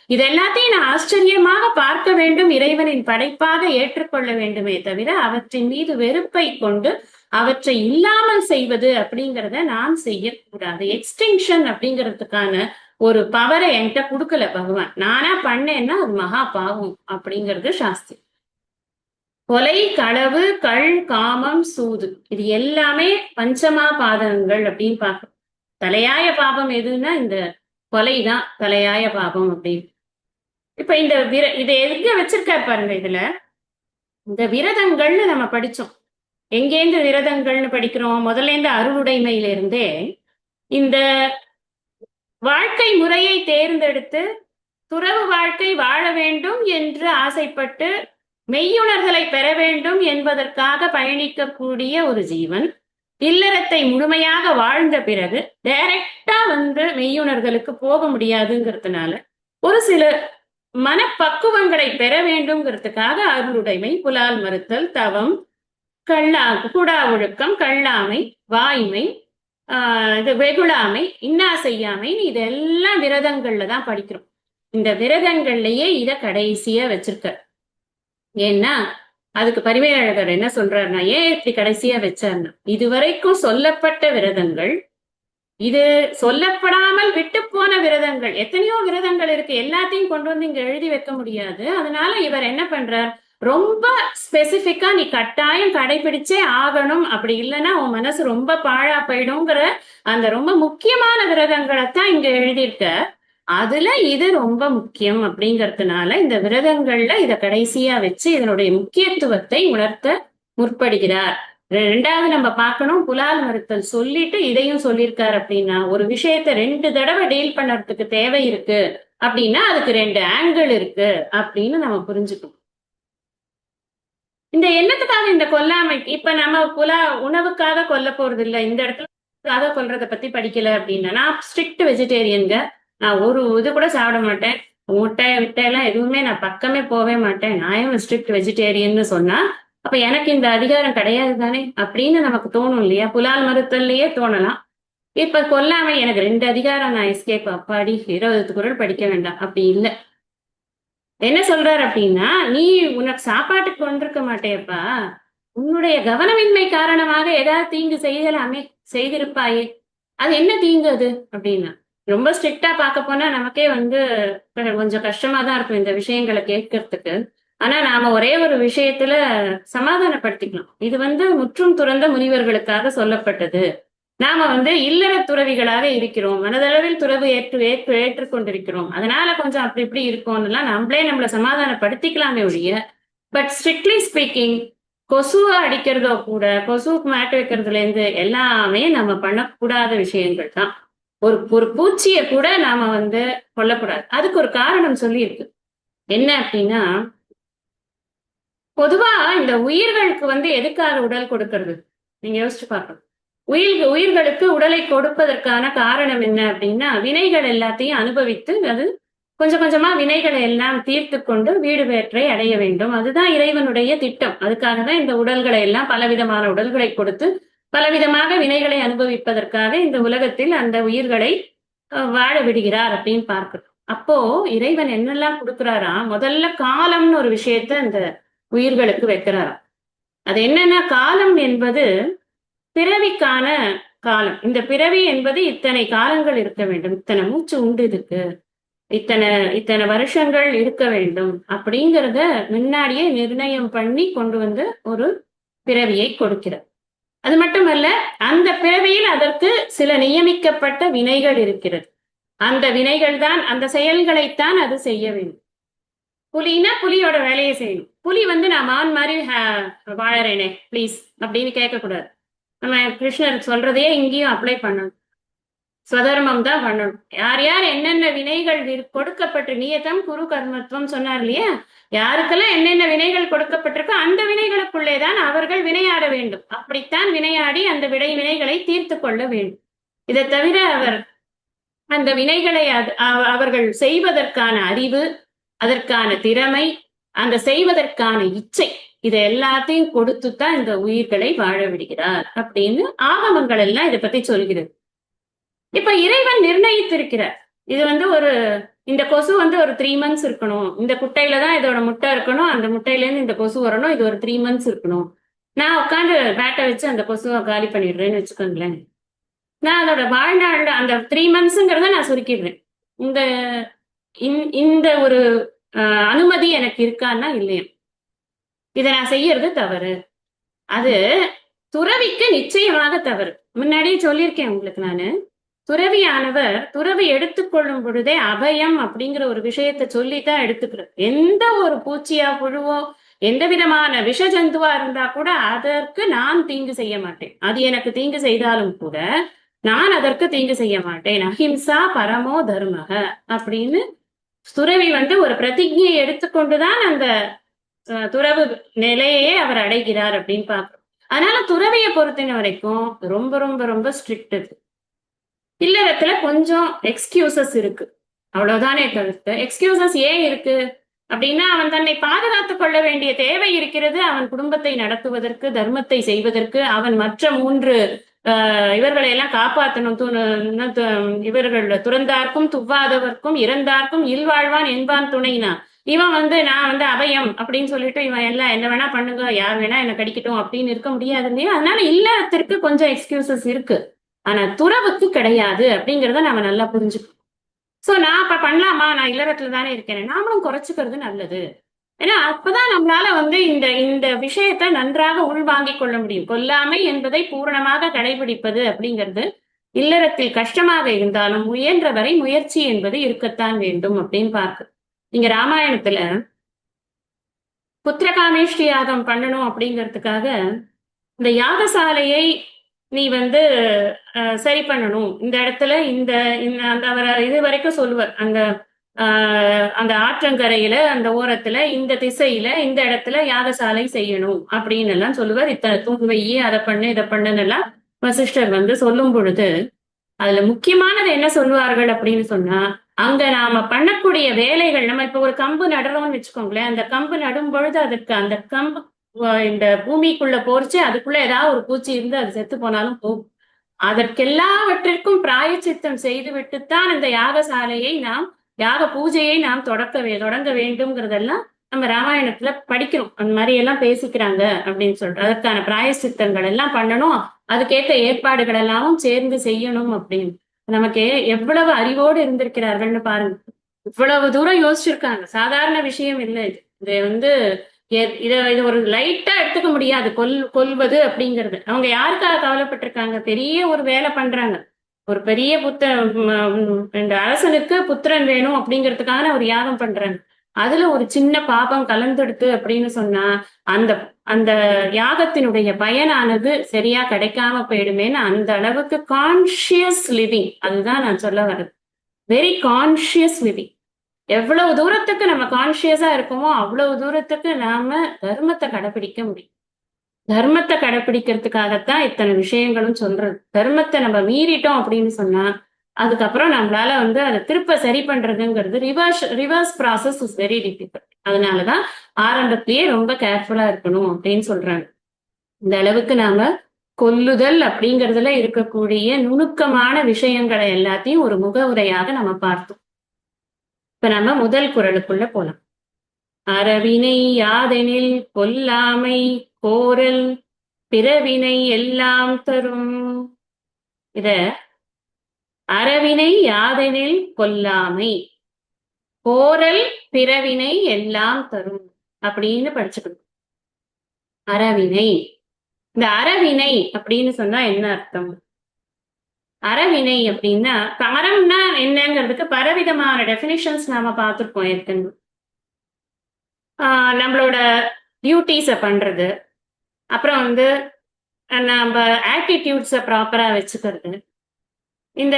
S1: இது எல்லாத்தையும் நான் ஆச்சரியமாக பார்க்க வேண்டும், இறைவனின் படைப்பாக ஏற்றுக்கொள்ள வேண்டுமே தவிர அவற்றின் மீது வெறுப்பை கொண்டு அவற்றை இல்லாமல் செய்வது அப்படிங்கிறத நான் செய்யக்கூடாது. எக்ஸ்டிங்ஷன் அப்படிங்கிறதுக்கான ஒரு பவரை என்கிட்ட கொடுக்கல பகவான். நானா பண்ணேன்னா அது மகா பாவம் அப்படிங்கிறது சாஸ்திரம். கொலை, களவு, கள், காமம், சூது, இது எல்லாமே பஞ்சமா பாதகங்கள் அப்படின்னு பார்க்கணும். தலையாய பாபம் எதுன்னா இந்த கொலைதான் தலையாய பாபம் அப்படின்னு. இப்ப இந்த இதை எங்க வச்சிருக்க பாருங்க. இதுல இந்த விரதங்கள்னு நம்ம படிச்சோம். எங்கேந்து விரதங்கள்னு படிக்கிறோம்? முதல்ல இருந்து அருளுடைமையிலிருந்தே இந்த வாழ்க்கை முறையை தேர்ந்தெடுத்து துறவு வாழ்க்கை வாழ வேண்டும் என்று ஆசைப்பட்டு மெய்யுணர்தலை பெற வேண்டும் என்பதற்காக பயணிக்கக்கூடிய ஒரு ஜீவன் இல்லறத்தை முழுமையாக வாழ்ந்த பிறகு டைரக்டா வந்து மெய்யுணர்களுக்கு போக முடியாதுங்கிறதுனால ஒரு சில மனப்பக்குவங்களை பெற வேண்டும்ங்கிறதுக்காக அருளுடைமை, புலால் மறுத்தல், தவம், கூடா ஒழுக்கம், கள்ளாமை, வாய்மை, இது வெகுளாமை, இன்னா செய்யாமை, இதெல்லாம் விரதங்கள்ல தான் படிக்கிறோம். இந்த விரதங்கள்லயே இத கடைசியா வச்சிருக்க. ஏன்னா அதுக்கு பரிமேலழகர் என்ன சொல்றாருன்னா, ஏன் இப்படி கடைசியா வச்சாருன்னா, இதுவரைக்கும் சொல்லப்பட்ட விரதங்கள், இது சொல்லப்படாமல் விட்டு போன விரதங்கள், எத்தனையோ விரதங்கள் இருக்கு. எல்லாத்தையும் கொண்டு வந்து இங்க எழுதி வைக்க முடியாது. அதனால இவர் என்ன பண்றார், ரொம்ப ஸ்பெசிபிக்கா நீ கட்டாயம் கடைபிடிச்சே ஆகணும், அப்படி இல்லைன்னா உன் மனசு ரொம்ப பாழா போயிடும்ங்கிற அந்த ரொம்ப முக்கியமான விரதங்களைத்தான் இங்க எழுதியிருக்க. அதுல இது ரொம்ப முக்கியம் அப்படிங்கறதுனால இந்த விரதங்கள்ல இத கடைசியா வச்சு இதனுடைய முக்கியத்துவத்தை உணர்த்த முற்படுகிறார். ரெண்டாவது நம்ம பார்க்கணும், புலால் மறுத்தல் சொல்லிட்டு இதையும் சொல்லியிருக்காரு. அப்படின்னா ஒரு விஷயத்த 2 தடவை டீல் பண்ணறதுக்கு தேவை இருக்கு அப்படின்னா அதுக்கு 2 ஆங்கிள் இருக்கு அப்படின்னு நம்ம புரிஞ்சுக்கணும். இந்த எண்ணத்துக்காக இந்த கொல்லாமை, இப்ப நம்ம உணவுக்காக கொல்ல போறது இல்லை, இந்த இடத்துல கொல்றத பத்தி படிக்கல அப்படின்னா, நான் ஸ்ட்ரிக்ட் வெஜிடேரியன்க. நான் ஒரு இது கூட சாப்பிட மாட்டேன். முட்டை விட்டையெல்லாம் எதுவுமே நான் பக்கமே போவே மாட்டேன். நான் ஸ்ட்ரிக்ட் வெஜிடேரியன்னு சொன்னா அப்ப எனக்கு இந்த அதிகாரம் கிடையாது தானே அப்படின்னு நமக்கு தோணும் இல்லையா? புலால் மறுத்தல்லையே தோணலாம். இப்ப கொல்லாம எனக்கு 2 அதிகாரம், நான் எஸ்கேப், அப்பாடி 20 குறள் படிக்க வேண்டாம் அப்படி இல்லை. என்ன சொல்றாரு அப்படின்னா, நீ உனக்கு சாப்பாட்டுக்கு கொண்டிருக்க மாட்டேப்பா, உன்னுடைய கவனமின்மை காரணமாக ஏதாவது தீங்கு செய்யலாமே, செய்திருப்பாயே, அது என்ன தீங்கு அது அப்படின்னா. ரொம்ப ஸ்ட்ரிக்டா பார்க்க போனா நமக்கே வந்து கொஞ்சம் கஷ்டமா தான் இருக்கும் இந்த விஷயங்களை கேட்கறதுக்கு. ஆனா நாம ஒரே ஒரு விஷயத்துல சமாதானப்படுத்திக்கலாம். இது வந்து முற்றும் துறந்த முனிவர்களுக்காக சொல்லப்பட்டது. நாம வந்து இல்லற துறவிகளாக இருக்கிறோம், மனதளவில் துறவு ஏற்றுக்கொண்டிருக்கிறோம், அதனால கொஞ்சம் அப்படி இப்படி இருக்கோம்னுலாம் நம்மளை சமாதானப்படுத்திக்கலாமே ஒழிய, பட் ஸ்ட்ரிக்ட்லி ஸ்பீக்கிங் கொசுவை அடிக்கிறதோ கூட, கொசுவுக்கு மாட்டு வைக்கிறதுல இருந்து எல்லாமே நம்ம பண்ணக்கூடாத விஷயங்கள் தான். ஒரு பூச்சியை கூட நாம வந்து கொல்லக்கூடாது. அதுக்கு ஒரு காரணம் சொல்லி இருக்கு. என்ன அப்படின்னா, பொதுவா இந்த உயிர்களுக்கு வந்து எதுக்காக உடல் கொடுக்கறது நீங்க யோசிச்சு பார்க்கணும். உயிர்களுக்கு உடலை கொடுப்பதற்கான காரணம் என்ன அப்படின்னா, வினைகள் எல்லாத்தையும் அனுபவித்து அது கொஞ்சம் கொஞ்சமா வினைகளை எல்லாம் தீர்த்து கொண்டு வீடு வேற்றை அடைய வேண்டும். அதுதான் இறைவனுடைய திட்டம். அதுக்காக தான் இந்த உடல்களை எல்லாம் பலவிதமான உடல்களை கொடுத்து பலவிதமாக வினைகளை அனுபவிப்பதற்காக இந்த உலகத்தில் அந்த உயிர்களை வாழ விடுகிறார் அப்படின்னு பார்க்கிறோம். அப்போ இறைவன் என்னெல்லாம் கொடுக்கிறாராம், முதல்ல காலம்னு ஒரு விஷயத்த அந்த உயிர்களுக்கு வைக்கிறாராம். அது என்னன்னா, காலம் என்பது பிறவிக்கான காலம். இந்த பிறவி என்பது இத்தனை காலங்கள் இருக்க வேண்டும், இத்தனை மூச்சு உண்டு இதுக்கு, இத்தனை வருஷங்கள் இருக்க வேண்டும் அப்படிங்கிறத முன்னாடியே நிர்ணயம் பண்ணி கொண்டு வந்து ஒரு பிறவியை கொடுக்கிறது. அது மட்டுமல்ல, அந்த பிறவியில் அதற்கு சில நியமிக்கப்பட்ட வினைகள் இருக்கிறது. அந்த வினைகள் தான், அந்த செயல்களைத்தான் அது செய்ய வேண்டும். புலினா புலியோட வேலையை செய்யணும். புலி நான் மான் மாதிரி வாழறேனே ப்ளீஸ் அப்படின்னு கேட்கக்கூடாது. நம்ம கிருஷ்ணர் சொல்றதையே இங்கேயும் அப்ளை பண்ணணும். ஸ்வதர்மம் தான் பண்ணணும். யார் யார் என்னென்ன வினைகள் கொடுக்கப்பட்டு, நியதம் குரு கர்மத்துவம் சொன்னார் இல்லையா, யாருக்கெல்லாம் என்னென்ன வினைகள் கொடுக்கப்பட்டிருக்கோ அந்த வினைகளுக்குள்ளேதான் அவர்கள் வினையாட வேண்டும். அப்படித்தான் வினையாடி அந்த வினைகளை தீர்த்து கொள்ள வேண்டும். இதை தவிர அந்த வினைகளை அவர்கள் செய்வதற்கான அறிவு, அதற்கான திறமை, அந்த செய்வதற்கான இச்சை, இதை எல்லாத்தையும் கொடுத்துத்தான் இந்த உயிர்களை வாழ விடுகிறார் அப்படின்னு ஆகமங்கள் எல்லாம் இதை பத்தி சொல்கிறது. இப்ப இறைவன் நிர்ணயித்திருக்கிறார். இது இந்த கொசு ஒரு 3 months இருக்கணும், இந்த குட்டையில தான் இதோட முட்டை இருக்கணும், அந்த முட்டையில இருந்து இந்த கொசு வரணும், இது ஒரு 3 months இருக்கணும். நான் உட்காந்து பேட்டை வச்சு அந்த கொசுவை காலி பண்ணிடுறேன்னு வச்சுக்கோங்களேன். நான் அதோட வாழ்நாள்ல அந்த 3 monthsங்கிறத நான் சுருக்கிடுறேன். இந்த இந்த ஒரு அனுமதி எனக்கு இருக்கான்னா இல்லையா? இதை நான் செய்யறது தவறு. அது துறவிக்கு நிச்சயமாக தவறு. முன்னாடியே சொல்லியிருக்கேன் உங்களுக்கு நானு. துறவியானவர் துறவி எடுத்துக்கொள்ளும் பொழுதே அபயம் அப்படிங்கிற ஒரு விஷயத்த சொல்லித்தான் எடுத்துக்கிறது. எந்த ஒரு பூச்சியா புழுவோ எந்த விதமான விஷ ஜந்துவா இருந்தா கூட அதற்கு நான் தீங்கு செய்ய மாட்டேன். அது எனக்கு தீங்கு செய்தாலும் கூட நான் அதற்கு தீங்கு செய்ய மாட்டேன். அஹிம்சா பரமோ தர்மக அப்படின்னு துறவி ஒரு பிரதிஜையை எடுத்துக்கொண்டுதான் அந்த துறவு நிலையே அவர் அடைகிறார் அப்படின்னு பார்க்கிறோம். அதனால துறவியை பொறுத்தின வரைக்கும் ரொம்ப ரொம்ப ரொம்ப ஸ்ட்ரிக்ட் இருக்கு. இல்லறத்துல கொஞ்சம் எக்ஸ்கியூசஸ் இருக்கு, அவ்வளவுதானே தவிர்த்து. எக்ஸ்கியூசஸ் ஏன் இருக்கு அப்படின்னா, அவன் தன்னை பாதுகாத்துக் கொள்ள வேண்டிய தேவை இருக்கிறது. அவன் குடும்பத்தை நடத்துவதற்கு, தர்மத்தை செய்வதற்கு, அவன் மற்ற 3 இவர்களை எல்லாம் காப்பாற்றணும். இவர்கள் துறந்தார்க்கும் துவாதவர்க்கும் இறந்தார்க்கும் இல்வாழ்வான் என்பான் துணைனா. இவன் நான் அபயம் அப்படின்னு சொல்லிட்டு இவன் எல்லாம் என்ன வேணா பண்ணுங்க, யார் வேணா என்ன கடிக்கட்டும் அப்படின்னு இருக்க முடியாது இல்லையா? அதனால இல்லறத்திற்கு கொஞ்சம் எக்ஸ்கியூசஸ் இருக்கு, ஆனா துறவுக்கு கிடையாது அப்படிங்கிறத நாம நல்லா புரிஞ்சுக்கணும். சோ நான் அப்ப பண்ணலாமா, நான் இல்லறத்துல தானே இருக்கேன், நாமளும் குறைச்சுக்கிறது நல்லது. ஏன்னா அப்பதான் நம்மளால இந்த இந்த விஷயத்த நன்றாக உள்வாங்கிக் கொள்ள முடியும். கொல்லாமை என்பதை பூரணமாக கடைபிடிப்பது அப்படிங்கிறது இல்லறத்தில் கஷ்டமாக இருந்தாலும் முயன்ற வரை முயற்சி என்பது இருக்கத்தான் வேண்டும் அப்படின்னு பார்க்க. இங்க ராமாயணத்துல புத்திரகாமேஷ்டி யாகம் பண்ணணும் அப்படிங்கிறதுக்காக இந்த யாகசாலையை நீ சரி பண்ணணும். இந்த இடத்துல இந்த அந்த அவர் இது வரைக்கும் சொல்லுவார், அந்த ஆற்றங்கரையில அந்த ஓரத்துல இந்த திசையில இந்த இடத்துல யாகசாலை செய்யணும் அப்படின்னு எல்லாம் சொல்லுவார். இத்தனை தூங்கு வையி, அதை பண்ணு இதை பண்ணுன்னு எல்லாம் வசிஷ்டர் சொல்லும் பொழுது அதுல முக்கியமானது என்ன சொல்லுவார்கள் அப்படின்னு சொன்னா, அங்க நாம பண்ணக்கூடிய வேலைகள், நம்ம இப்ப ஒரு கம்பு நடுறோம்னு வச்சுக்கோங்களேன், அந்த கம்பு நடும் பொழுது அதற்கு அந்த கம்பு இந்த பூமிக்குள்ள போர்ச்சு அதுக்குள்ள ஏதாவது ஒரு பூச்சி இருந்து அது செத்து போனாலும் போகும். அதற்கெல்லாவற்றிற்கும் பிராயச்சித்தம் செய்து விட்டுத்தான் இந்த யாகசாலையை யாக பூஜையை நாம் தொடங்க வேண்டும்ங்கிறதெல்லாம் நம்ம ராமாயணத்துல படிக்கிறோம். அந்த மாதிரி எல்லாம் பேசிக்கிறாங்க அப்படின்னு சொல்லிட்டு அதற்கான பிராயச்சித்தங்கள் எல்லாம் பண்ணணும், அதுக்கேற்ற ஏற்பாடுகள் எல்லாமும் சேர்ந்து செய்யணும் அப்படின்னு. நமக்கு எவ்வளவு அறிவோடு இருந்திருக்கிறார்கள்னு பாருங்க. இவ்வளவு தூரம் யோசிச்சிருக்காங்க. சாதாரண விஷயம் இல்லை இது. இதை ஒரு லைட்டா எடுத்துக்க முடியாது. கொல்வது அப்படிங்கிறது. அவங்க யாருக்காக கவலைப்பட்டிருக்காங்க? பெரிய ஒரு வேலை பண்றாங்க. ஒரு பெரிய இந்த அரசனுக்கு புத்திரன் வேணும் அப்படிங்கிறதுக்காக ஒரு யாகம் பண்றாங்க. அதுல ஒரு சின்ன பாபம் கலந்துடுத்து அப்படின்னு சொன்னா அந்த அந்த யாகத்தினுடைய பயனானது சரியா கிடைக்காம போயிடுமேன்னு அந்த அளவுக்கு கான்சியஸ் லிவிங், அதுதான் நான் சொல்ல வர்றது. Very conscious living. எவ்வளவு தூரத்துக்கு நம்ம கான்சியஸா இருக்கோமோ அவ்வளவு தூரத்துக்கு நாம தர்மத்தை கடைபிடிக்க முடியும். தர்மத்தை கடைபிடிக்கிறதுக்காகத்தான் இத்தனை விஷயங்களும் சொல்றது. தர்மத்தை நம்ம மீறிட்டோம் அப்படின்னு சொன்னா அதுக்கப்புறம் நம்மளால அதை திருப்ப சரி பண்றதுங்கிறது reverse process is very difficult. அதனாலதான் ஆரம்பத்திலேயே ரொம்ப கேர்ஃபுல்லா இருக்கணும் அப்படின்னு சொல்றாங்க. இந்த அளவுக்கு நாம கொல்லுதல் அப்படிங்கிறதுல இருக்கக்கூடிய நுணுக்கமான விஷயங்களை எல்லாத்தையும் ஒரு முகவுரையாக நம்ம பார்த்தோம். இப்ப நம்ம முதல் குறளுக்குள்ள போலாம். அறவினை யாதெனில் கொல்லாமை கோரல் பிறவினை எல்லாம் தரும். இத அறவினை யாதெனில் கொல்லாமை கோரல் பிறவினை எல்லாம் தரும் அப்படின்னு படிச்சுக்கணும். அறவினை இந்த அறவினை அப்படின்னு சொன்னா என்ன அர்த்தம்? அறவினை அப்படின்னா அறம்னா என்னங்கிறதுக்கு பலவிதமான டெபினிஷன்ஸ் நாம பார்த்திருக்கோம் ஏற்கனவே. நம்மளோட டியூட்டிஸை பண்றது, அப்புறம் வந்து நம்ம ஆட்டிடியூட்ஸை ப்ராப்பரா வச்சுக்கிறது, இந்த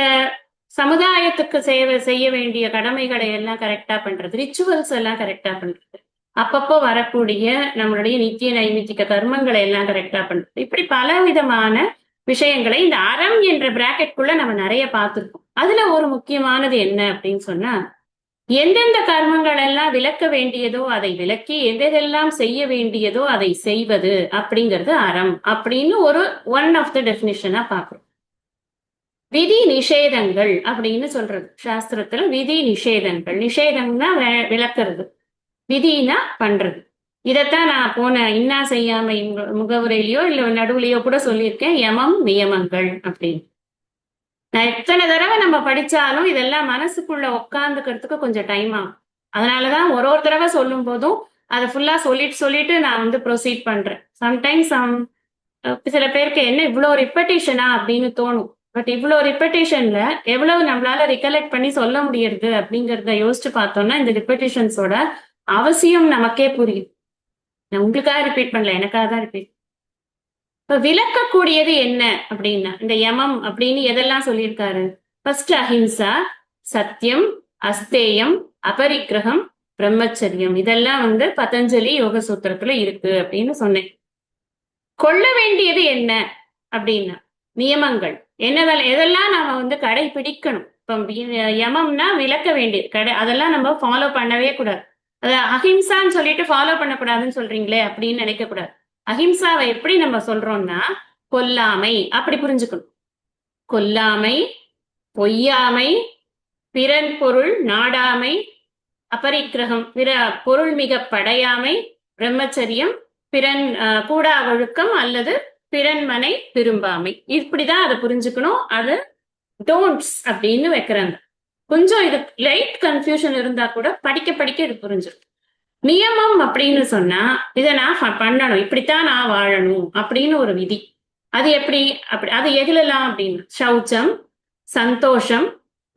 S1: சமுதாயத்துக்கு சேவை செய்ய வேண்டிய கடமைகளை எல்லாம் கரெக்டா பண்றது, ரிச்சுவல்ஸ் எல்லாம் கரெக்டா பண்றது, அப்பப்போ வரக்கூடிய நம்மளுடைய நித்திய நைமித்திக கர்மங்களை எல்லாம் கரெக்டா பண்றது, இப்படி பல விதமான விஷயங்களை இந்த அறம் என்ற பிராக்கெட்குள்ள நம்ம நிறைய பார்த்திருக்கோம். அதுல ஒரு முக்கியமானது என்ன அப்படின்னு சொன்னா, எந்தெந்த கர்மங்கள் எல்லாம் விலக்க வேண்டியதோ அதை விலக்கி எதெல்லாம் செய்ய வேண்டியதோ அதை செய்வது அப்படிங்கிறது அறம் அப்படின்னு ஒரு ஒன் ஆஃப் த டெபினிஷனா பார்க்கிறோம். விதி நிஷேதங்கள் அப்படின்னு சொல்றது சாஸ்திரத்துல. விதி நிஷேதங்கள், நிஷேதம்னா விளக்குறது, விதினா பண்றது. இதைத்தான் நான் போன இன்னா செய்யாம முகவுரையிலயோ இல்ல நடுவுலையோ கூட சொல்லியிருக்கேன், யமம் நியமங்கள் அப்படின்னு. நான் எத்தனை தடவை நம்ம படிச்சாலும் இதெல்லாம் மனசுக்குள்ள உட்காந்துக்கிறதுக்கு கொஞ்சம் டைம் ஆகும். அதனாலதான் ஒரு தடவை சொல்லும் போதும் அதை ஃபுல்லா சொல்லிட்டு நான் வந்து ப்ரொசீட் பண்றேன். சம்டைம்ஸ் சில பேருக்கு என்ன இவ்வளோ ரிப்படேஷனா அப்படின்னு தோணும். பட் இவ்வளோ ரிப்படேஷன்ல எவ்வளவு நம்மளால ரிகலெக்ட் பண்ணி சொல்ல முடியுது அப்படிங்கிறத யோசிச்சு பார்த்தோம்னா இந்த ரிப்படேஷன்ஸோட அவசியம் நமக்கே புரியுது. நான் உங்களுக்காக ரிப்பீட் பண்ணல, எனக்காக தான் ரிப்பீட். இப்ப விளக்கக்கூடியது என்ன அப்படின்னா இந்த யமம் அப்படின்னு எதெல்லாம் சொல்லியிருக்காரு? ஃபர்ஸ்ட் அஹிம்சா, சத்தியம், அஸ்தேயம், அபரிக்கிரகம், பிரம்மச்சரியம். இதெல்லாம் வந்து பதஞ்சலி யோக சூத்திரத்துல இருக்கு அப்படின்னு சொன்னேன். கொள்ள வேண்டியது என்ன அப்படின்னா நியமங்கள் என்னதெல்லாம், எதெல்லாம் நாம வந்து கடைபிடிக்கணும். இப்ப யமம்னா விளக்க வேண்டியது அதெல்லாம் நம்ம ஃபாலோ பண்ணவே கூடாது. அத அஹிம்சான்னு சொல்லிட்டு ஃபாலோ பண்ணக்கூடாதுன்னு சொல்றீங்களே அப்படின்னு நினைக்க கூடாது. அஹிம்சாவை எப்படி நம்ம சொல்றோம்னா கொல்லாமை அப்படி புரிஞ்சுக்கணும். கொல்லாமை, பொய்யாமை, பிறன் பொருள் நாடாமை, அபரிக்கிரகம் பிற பொருள் மிக படையாமை, பிரம்மச்சரியம், பிறன் கூடா ஒழுக்கம் அல்லது பிறன்மனை விரும்பாமை. இப்படிதான் அதை புரிஞ்சுக்கணும். அது டோன்ட்ஸ் அப்படின்னு வைக்கிறாங்க. கொஞ்சம் இது லைட் கன்ஃபியூஷன் இருந்தா கூட படிக்க இது புரிஞ்சிடும். நியமம் அப்படின்னு சொன்னா இதை நான் பண்ணணும், இப்படித்தான் நான் வாழணும் அப்படின்னு ஒரு விதி. அது எப்படி அப்படி அது எதுலலாம் அப்படின்னு சௌச்சம், சந்தோஷம்,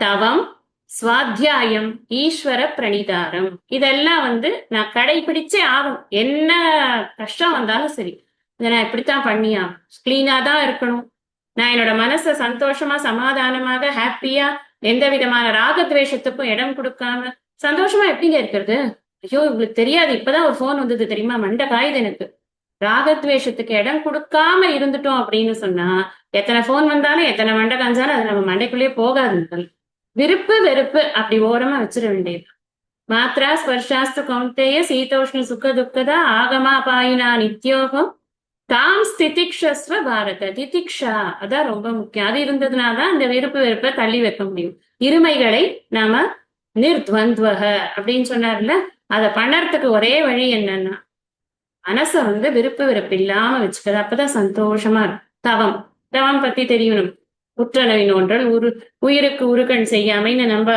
S1: தவம், சுவாத்தியாயம், ஈஸ்வர பிரணிதாரம். இதெல்லாம் வந்து நான் கடைபிடிச்சே ஆகும். என்ன கஷ்டம் வந்தாலும் சரி இதை நான் இப்படித்தான் பண்ணியா, கிளீனா தான் இருக்கணும், நான் என்னோட மனசை சந்தோஷமா சமாதானமாக ஹாப்பியா எந்த விதமான ராகத்வேஷத்துக்கும் இடம் கொடுக்காம சந்தோஷமா எப்படிங்க இருக்கிறது? ஐயோ உங்களுக்கு தெரியாது, இப்பதான் ஒரு போன் வந்தது தெரியுமா, மண்டை காயுது எனக்கு. ராகத்வேஷத்துக்கு இடம் கொடுக்காம இருந்துட்டோம் அப்படின்னு சொன்னா எத்தனை போன் வந்தாலும் எத்தனை மண்டை காஞ்சாலும் அது நம்ம மண்டைக்குள்ளேயே போகாது. விருப்பு வெறுப்பு அப்படி ஓரமா வச்சிட வேண்டியது. மாத்ரா ஸ்பர்ஷாஸ்து கௌந்தேய சீதோஷ்ண சுக துக்கதா ஆகமா பாயினா நித்யோகம் தாம் ஸ்திதிக்ஷஸ்வ பாரத. திதிக்ஷா அதான் ரொம்ப முக்கியம். அது இருந்ததுனாதான் இந்த விருப்பு வெறுப்பை தள்ளி வைக்க முடியும். இருமைகளை நாம நிர்த்வந்த்வக அப்படின்னு சொன்னார்ல, அதை பண்ணறதுக்கு ஒரே வழி என்னன்னா மனசை வந்து விருப்பு வெறுப்பு இல்லாம வச்சுக்கிறது. அப்பதான் சந்தோஷமா இருக்கும். தவம், தவம் பத்தி தெரியணும். உற்றனவி நோன்றல் உயிருக்கு உருக்கண் செய்யாமைன்னு நம்ம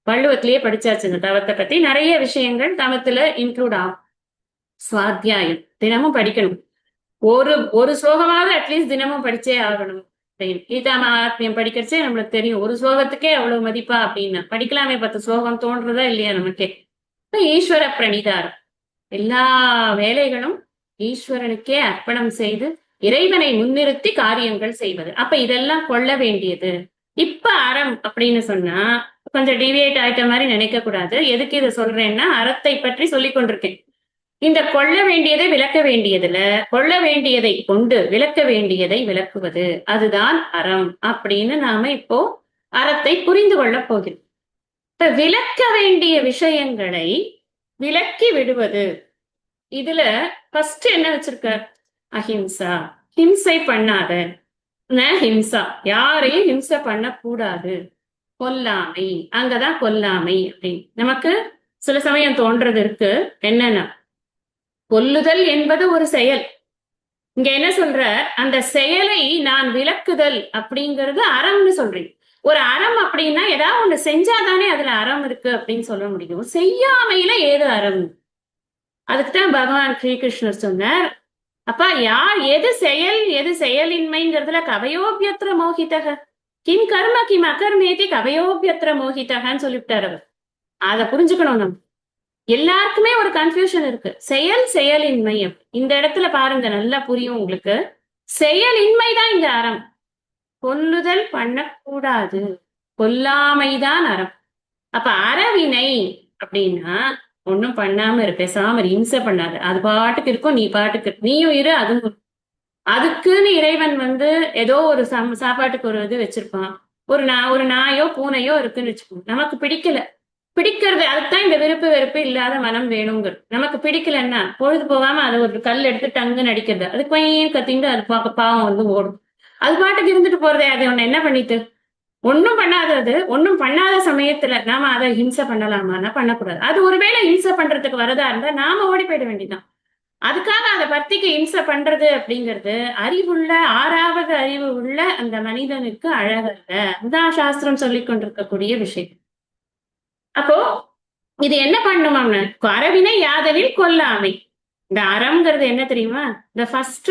S1: வள்ளுவத்திலேயே படிச்சாச்சு. இந்த தவத்தை பத்தி நிறைய விஷயங்கள் தவத்துல இன்க்ளூட் ஆகும். சுவாத்தியாயம் தினமும் படிக்கணும். ஒரு ஸ்லோகமாவது அட்லீஸ்ட் தினமும் படிச்சே ஆகணும். கீதா மகாத்மியம் படிக்கிறச்சே நம்மளுக்கு தெரியும் ஒரு ஸ்லோகத்துக்கே அவ்வளவு மதிப்பா அப்படின்னு. படிக்கலாமே 10 ஸ்லோகம் தோன்றதா இல்லையா நமக்கே. ஈஸ்வர பிரணிதாரம், எல்லா வேலைகளும் ஈஸ்வரனுக்கே அர்ப்பணம் செய்து இறைவனை முன்னிறுத்தி காரியங்கள் செய்வது. அப்ப இதெல்லாம் கொள்ள வேண்டியது. இப்ப அறம் அப்படின்னு சொன்னா கொஞ்சம் டிவியேட் ஆயிட்ட மாதிரி நினைக்க கூடாது. எதுக்கு இதை சொல்றேன்னா அறத்தை பற்றி சொல்லிக் கொண்டிருக்கேன். இந்த கொள்ள வேண்டியதை விளக்க வேண்டியதுல கொள்ள வேண்டியதை கொண்டு விளக்க வேண்டியதை விளக்குவது, அதுதான் அறம் அப்படின்னு நாம இப்போ அறத்தை புரிந்து கொள்ள போகிறோம். இப்ப விளக்க வேண்டிய விஷயங்களை விளக்கி விடுவது. இதுல ஃபர்ஸ்ட் என்ன வச்சிருக்க? அஹிம்சா, ஹிம்சை பண்ணாத, ஹிம்சா யாரையும் ஹிம்சை பண்ண கூடாது. கொல்லாமை, அங்கதான் கொல்லாமை அப்படின்னு நமக்கு சில சமயம் தோன்றது இருக்கு. என்னன்னா கொல்லுதல் என்பது ஒரு செயல். இங்க என்ன சொல்ற, அந்த செயலை நான் விளக்குதல் அப்படிங்கிறது அறம்னு சொல்றேன். ஒரு அறம் அப்படின்னா ஏதாவது ஒண்ணு செஞ்சாதானே அதுல அறம் இருக்கு அப்படின்னு சொல்ல முடியும். செய்யாமையில ஏது அறம்? அதுக்குதான் பகவான் ஸ்ரீகிருஷ்ணர் சொன்னார், அப்ப யார் எது செயல் எது செயலின்மைங்கிறதுல கவயோபியத்திர மோகிதக கிம் கர்ம கிம் அகர்மேதி கவயோபியத்திர மோகிதகன்னு சொல்லிவிட்டார் அவர். அதை புரிஞ்சுக்கணும் நம்ம. எல்லாருக்குமே ஒரு கன்ஃபியூஷன் இருக்கு. செயலின்மை. இந்த இடத்துல பாருங்க, நல்லா புரியும் உங்களுக்கு. செயலின்மைதான் இங்க அறம். கொல்லுதல் பண்ணக்கூடாது, கொல்லாமைதான் அறம். அப்ப அறவினை அப்படின்னா ஒண்ணும் பண்ணாம இரு, பேசாம இம்சை பண்ணாது, அது பாட்டுக்கு இருக்கும், நீ பாட்டுக்கு நீயும் இரு அதுவும். அதுக்குன்னு இறைவன் ஏதோ ஒரு சாப்பாட்டுக்கு ஒரு இது வச்சிருப்பான். ஒரு நாயோ பூனையோ இருக்குன்னு வச்சுக்கோங்க, நமக்கு பிடிக்கிறது அதுதான் இந்த விருப்பு வெறுப்பு இல்லாத மனம் வேணுங்கிறது. நமக்கு பிடிக்கலன்னா பொழுது போகாம அதை ஒரு கல் எடுத்து டங்குன்னு அடிக்கிறது, அது பையன் கத்திட்டு அது பார்க்க பாவம் ஓடும். அது பாட்டுக்கு இருந்துட்டு போறதே, அது ஒன்னு என்ன பண்ணிட்டு ஒன்னும் பண்ணாதது. ஒன்னும் பண்ணாத சமயத்துல நாம அதை ஹிம்சை பண்ணலாமான்னா பண்ணக்கூடாது. அது ஒருவேளை ஹிம்சை பண்றதுக்கு வரதா இருந்தா நாம ஓடி போயிட வேண்டியதான். அதுக்காக அதை பத்திக்கு ஹிம்சை பண்றது அப்படிங்கிறது அறிவுள்ள 6வது அறிவு உள்ள அந்த மனிதனுக்கு அழகல்ல. அதுதான் சாஸ்திரம் சொல்லி கொண்டிருக்கக்கூடிய விஷயம். அப்போ இது என்ன பண்ணுமாம்னு, அறவினை யாதலில் கொல்லாமை. இந்த அறம்ங்கிறது என்ன தெரியுமா? இந்த ஃபர்ஸ்ட்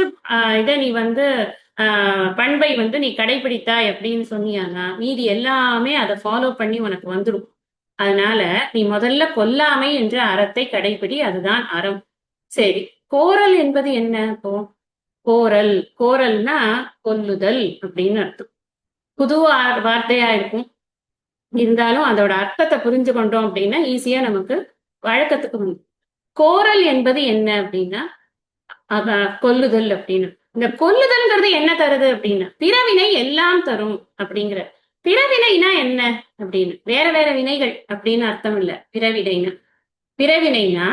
S1: இதை நீ பண்பை நீ கடைபிடித்தாய் அப்படின்னு சொன்னியானா மீதி எல்லாமே அதை ஃபாலோ பண்ணி உனக்கு வந்துடும். அதனால நீ முதல்ல கொல்லாமை என்ற அறத்தை கடைபிடி, அதுதான் அறம். சரி, கோரல் என்பது என்ன? இப்போ கோரல்னா கொல்லுதல் அப்படின்னு அர்த்தம். புது வார்த்தையா இருக்கும், இருந்தாலும் அதோட அர்த்தத்தை புரிஞ்சு கொண்டோம் அப்படின்னா ஈஸியா நமக்கு வழக்கத்துக்கு வந்து. கோரல் என்பது என்ன அப்படின்னா கொல்லுதல் அப்படின்னு. இந்த கொல்லுதல்ங்கிறது என்ன தருது அப்படின்னா பிறவினை எல்லாம் தரும் அப்படிங்கிற. பிறவினைனா என்ன அப்படின்னு, வேற வேற வினைகள் அப்படின்னு அர்த்தம் இல்ல. பிறவினைனா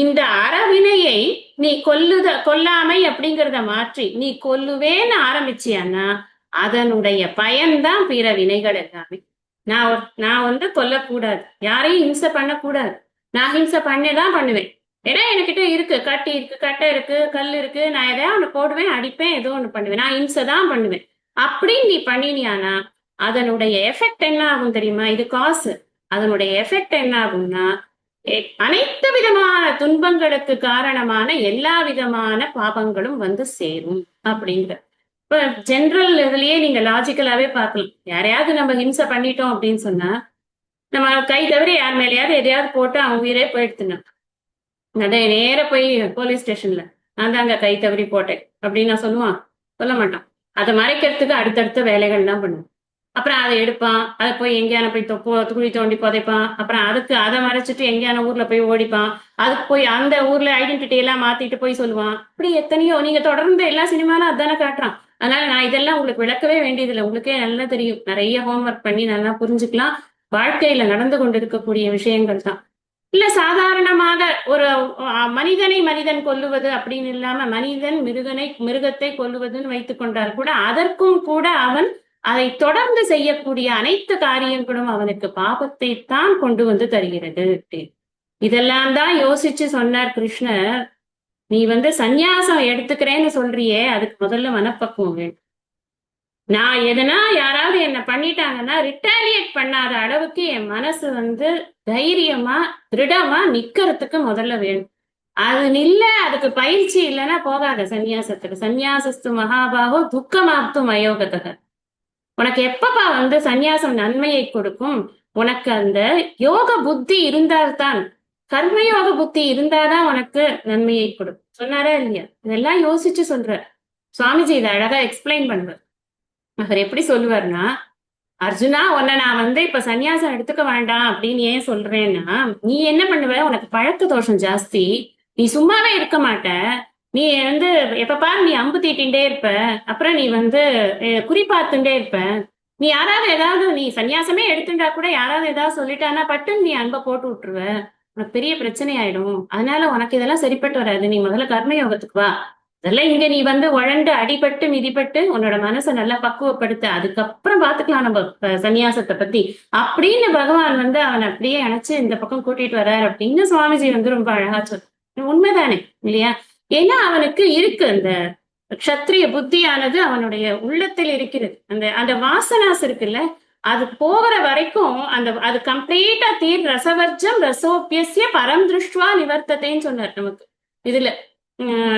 S1: இந்த அறவினையை நீ கொல்லாமை அப்படிங்கிறத மாற்றி நீ கொல்லுவேன்னு ஆரம்பிச்சியான்னா அதனுடைய பயன்தான் பிற வினைகள் எல்லாமே. நான் கொல்லக்கூடாது, யாரையும் ஹிம்சை பண்ணக்கூடாது, நான் ஹிம்சை பண்ணதான் பண்ணுவேன். ஏன்னா என்கிட்ட இருக்கு, கட்டி இருக்கு, கட்டை இருக்கு, கல் இருக்கு, நான் எதையா ஒண்ணு போடுவேன், அடிப்பேன், ஏதோ ஒண்ணு பண்ணுவேன், நான் ஹிம்சை தான் பண்ணுவேன் அப்படின்னு நீ பண்ணினியானா அதனுடைய எஃபெக்ட் என்ன ஆகும் தெரியுமா? இது காசு. அதனுடைய எஃபெக்ட் என்ன ஆகும்னா அனைத்து விதமான துன்பங்களுக்கு காரணமான எல்லா விதமான பாபங்களும் சேரும் அப்படிங்கிற. இப்ப ஜென்ரல் இதுலயே நீங்க லாஜிக்கலாவே பார்க்கலாம். யாரையாவது நம்ம ஹிம்சை பண்ணிட்டோம் அப்படின்னு சொன்னா நம்ம கை தவிர யார் மேலேயாவது எதையாவது போட்டு அவங்க உயிரே போயிடுத்துனா அதை நேர போய் போலீஸ் ஸ்டேஷன்ல நான் தாங்க கை தவறி போட்டேன் அப்படின்னு நான் சொல்ல மாட்டான். அதை மறைக்கிறதுக்கு அடுத்தடுத்த வேலைகள் தான் பண்ணுவான். அப்புறம் அதை எடுப்பான், அதை போய் எங்கேயான போய் குழி தோண்டி புதைப்பான். அப்புறம் அதை மறைச்சிட்டு எங்கேயான ஊர்ல போய் ஓடிப்பான். அதுக்கு போய் அந்த ஊர்ல ஐடென்டிட்டி எல்லாம் மாத்திட்டு போய் சொல்லுவான். இப்படி எத்தனையோ நீங்க தொடர்ந்து எல்லா சினிமாலும் அதானே காட்டுறான். அதனால நான் இதெல்லாம் உங்களுக்கு விளக்கவே வேண்டியதில்லை, உங்களுக்கே நல்லா தெரியும். நிறைய ஹோம்ஒர்க் பண்ணி நல்லா புரிஞ்சுக்கலாம். வாழ்க்கையில நடந்து கொண்டு இருக்கக்கூடிய விஷயங்கள் தான். இல்ல சாதாரணமாக ஒரு மனிதன் கொல்லுவது அப்படின்னு இல்லாம மனிதன் மிருகத்தை கொல்லுவதுன்னு வைத்துக் கொண்டால் கூட அதற்கும் கூட அவன் அதை தொடர்ந்து செய்யக்கூடிய அனைத்து காரியங்களும் அவனுக்கு பாபத்தை தான் கொண்டு தருகிறது. இதெல்லாம் தான் யோசிச்சு சொன்னார் கிருஷ்ணர். நீ சந்நியாசம் எடுத்துக்கிறேன்னு சொல்றியே, அதுக்கு முதல்ல மனப்பக்குவம் வேணும். நான் எதனா யாராவது என்ன பண்ணிட்டாங்கன்னா ரிட்டாலியேட் பண்ணாத அளவுக்கு என் மனசு தைரியமா திருடமா நிக்கிறதுக்கு முதல்ல வேணும். அது இல்ல, அதுக்கு பயிற்சி இல்லைன்னா போகாத சந்நியாசத்துக்கு. சந்நியாசஸ்து மகாபாகோ துக்கமாப்தும் அயோகத்தக. உனக்கு எப்பப்பா சந்நியாசம் நன்மையை கொடுக்கும்? உனக்கு அந்த யோக புத்தி இருந்தால்தான், கர்மயோக புத்தி இருந்தாதான் உனக்கு நன்மையை கொடுக்கும். சொன்னாரா இல்லையா? இதெல்லாம் யோசிச்சு சொல்ற சுவாமிஜி. இதை அழகா எக்ஸ்பிளைன் பண்ணுவார். அவர் எப்படி சொல்லுவார்னா, அர்ஜுனா உன்னை நான் இப்ப சன்னியாசம் எடுத்துக்க வேண்டாம் அப்படின்னு ஏன் சொல்றேன்னா, நீ என்ன பண்ணுவ, உனக்கு பழக்க தோஷம் ஜாஸ்தி, நீ சும்மாவே இருக்க மாட்ட, நீ எப்ப பாரு நீ அம்பு தீட்டின்ண்டே இருப்ப, அப்புறம் நீ குறி பார்த்துட்டே இருப்ப, நீ யாராவது ஏதாவது நீ சன்னியாசமே எடுத்துட்டா கூட யாராவது ஏதாவது சொல்லிட்டானா பட்டுன்னு நீ அன்பை போட்டு விட்டுருவ, உனக்கு பெரிய பிரச்சனை ஆயிடும். அதனால உனக்கு இதெல்லாம் சரிப்பட்டு வராது, நீ முதல்ல கர்மயோகத்துக்கு வா. அதெல்லாம் இங்க நீ உழண்டு அடிபட்டு மிதிப்பட்டு உன்னோட மனசை நல்லா பக்குவப்படுத்த, அதுக்கப்புறம் பாத்துக்கலாம் நம்ம சன்னியாசத்தை பத்தி அப்படின்னு பகவான் அவனை அப்படியே அணைச்சு இந்த பக்கம் கூட்டிட்டு வர்றாரு அப்படின்னு சுவாமிஜி ரொம்ப அழகா சொல். உண்மைதானே இல்லையா? ஏன்னா அவனுக்கு இருக்கு அந்த க்ஷத்ரிய புத்தியானது அவனுடைய உள்ளத்தில் இருக்கிறது. அந்த வாசனாஸ் இருக்குல்ல, அது போகிற வரைக்கும் அது கம்ப்ளீட்டா ரசவர்ஜம் ரசோப்பியசிய பரம் திருஷ்டுவா நிவர்த்தத்தைன்னு சொன்னார் நமக்கு இதுல.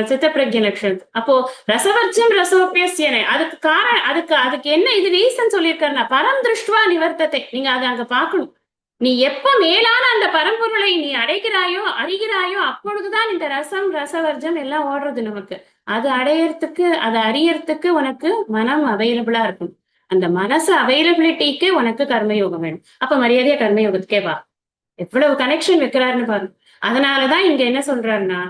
S1: சித்தப்பிரஜ நட்சத்திரம். அப்போ ரசவர்ஜம் ரசோபியஸ்யனே அதுக்கு காரணம், அதுக்கு என்ன இது ரீசன் சொல்லியிருக்காருன்னா பரம் திருஷ்டுவா நிவர்த்தத்தை. நீங்க அதை அங்க பார்க்கணும். நீ எப்ப மேலான அந்த பரம்பொருளை நீ அடைகிறாயோ அறிகிறாயோ அப்பொழுதுதான் இந்த ரசம் ரசவர்ஜம் எல்லாம் ஓடுறது நமக்கு. அது அடையறதுக்கு, அதை அறியறதுக்கு உனக்கு மனம் அவைலபிளா இருக்கும். அந்த மனசு அவைலபிலிட்டிக்கு உனக்கு கர்மயோகம் வேணும். அப்ப மரியாதையா கர்மயோகத்துக்கே வா. எவ்வளவு கனெக்ஷன் வைக்கிறாருன்னு பாருங்க. அதனாலதான் இங்க என்ன சொல்றாருன்னா,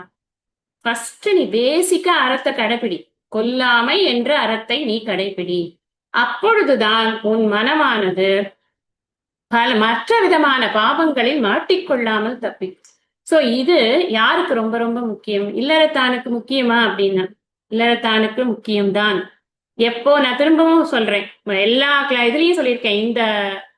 S1: ஃபர்ஸ்ட் நீ பேசிக்கா அறத்தை கடைபிடி. கொல்லாமை என்ற அறத்தை நீ கடைபிடி. அப்பொழுதுதான் உன் மனமானது பல மற்ற விதமான பாவங்களில் மாட்டிக்கொள்ளாமல் தப்பி. சோ இது யாருக்கு ரொம்ப ரொம்ப முக்கியம்? இல்லறத்தானுக்கு முக்கியமா அப்படின்னா இல்லறத்தானுக்கு முக்கியம்தான். எப்போ நான் திரும்பவும் சொல்றேன், எல்லா இதுலயும் சொல்லியிருக்கேன், இந்த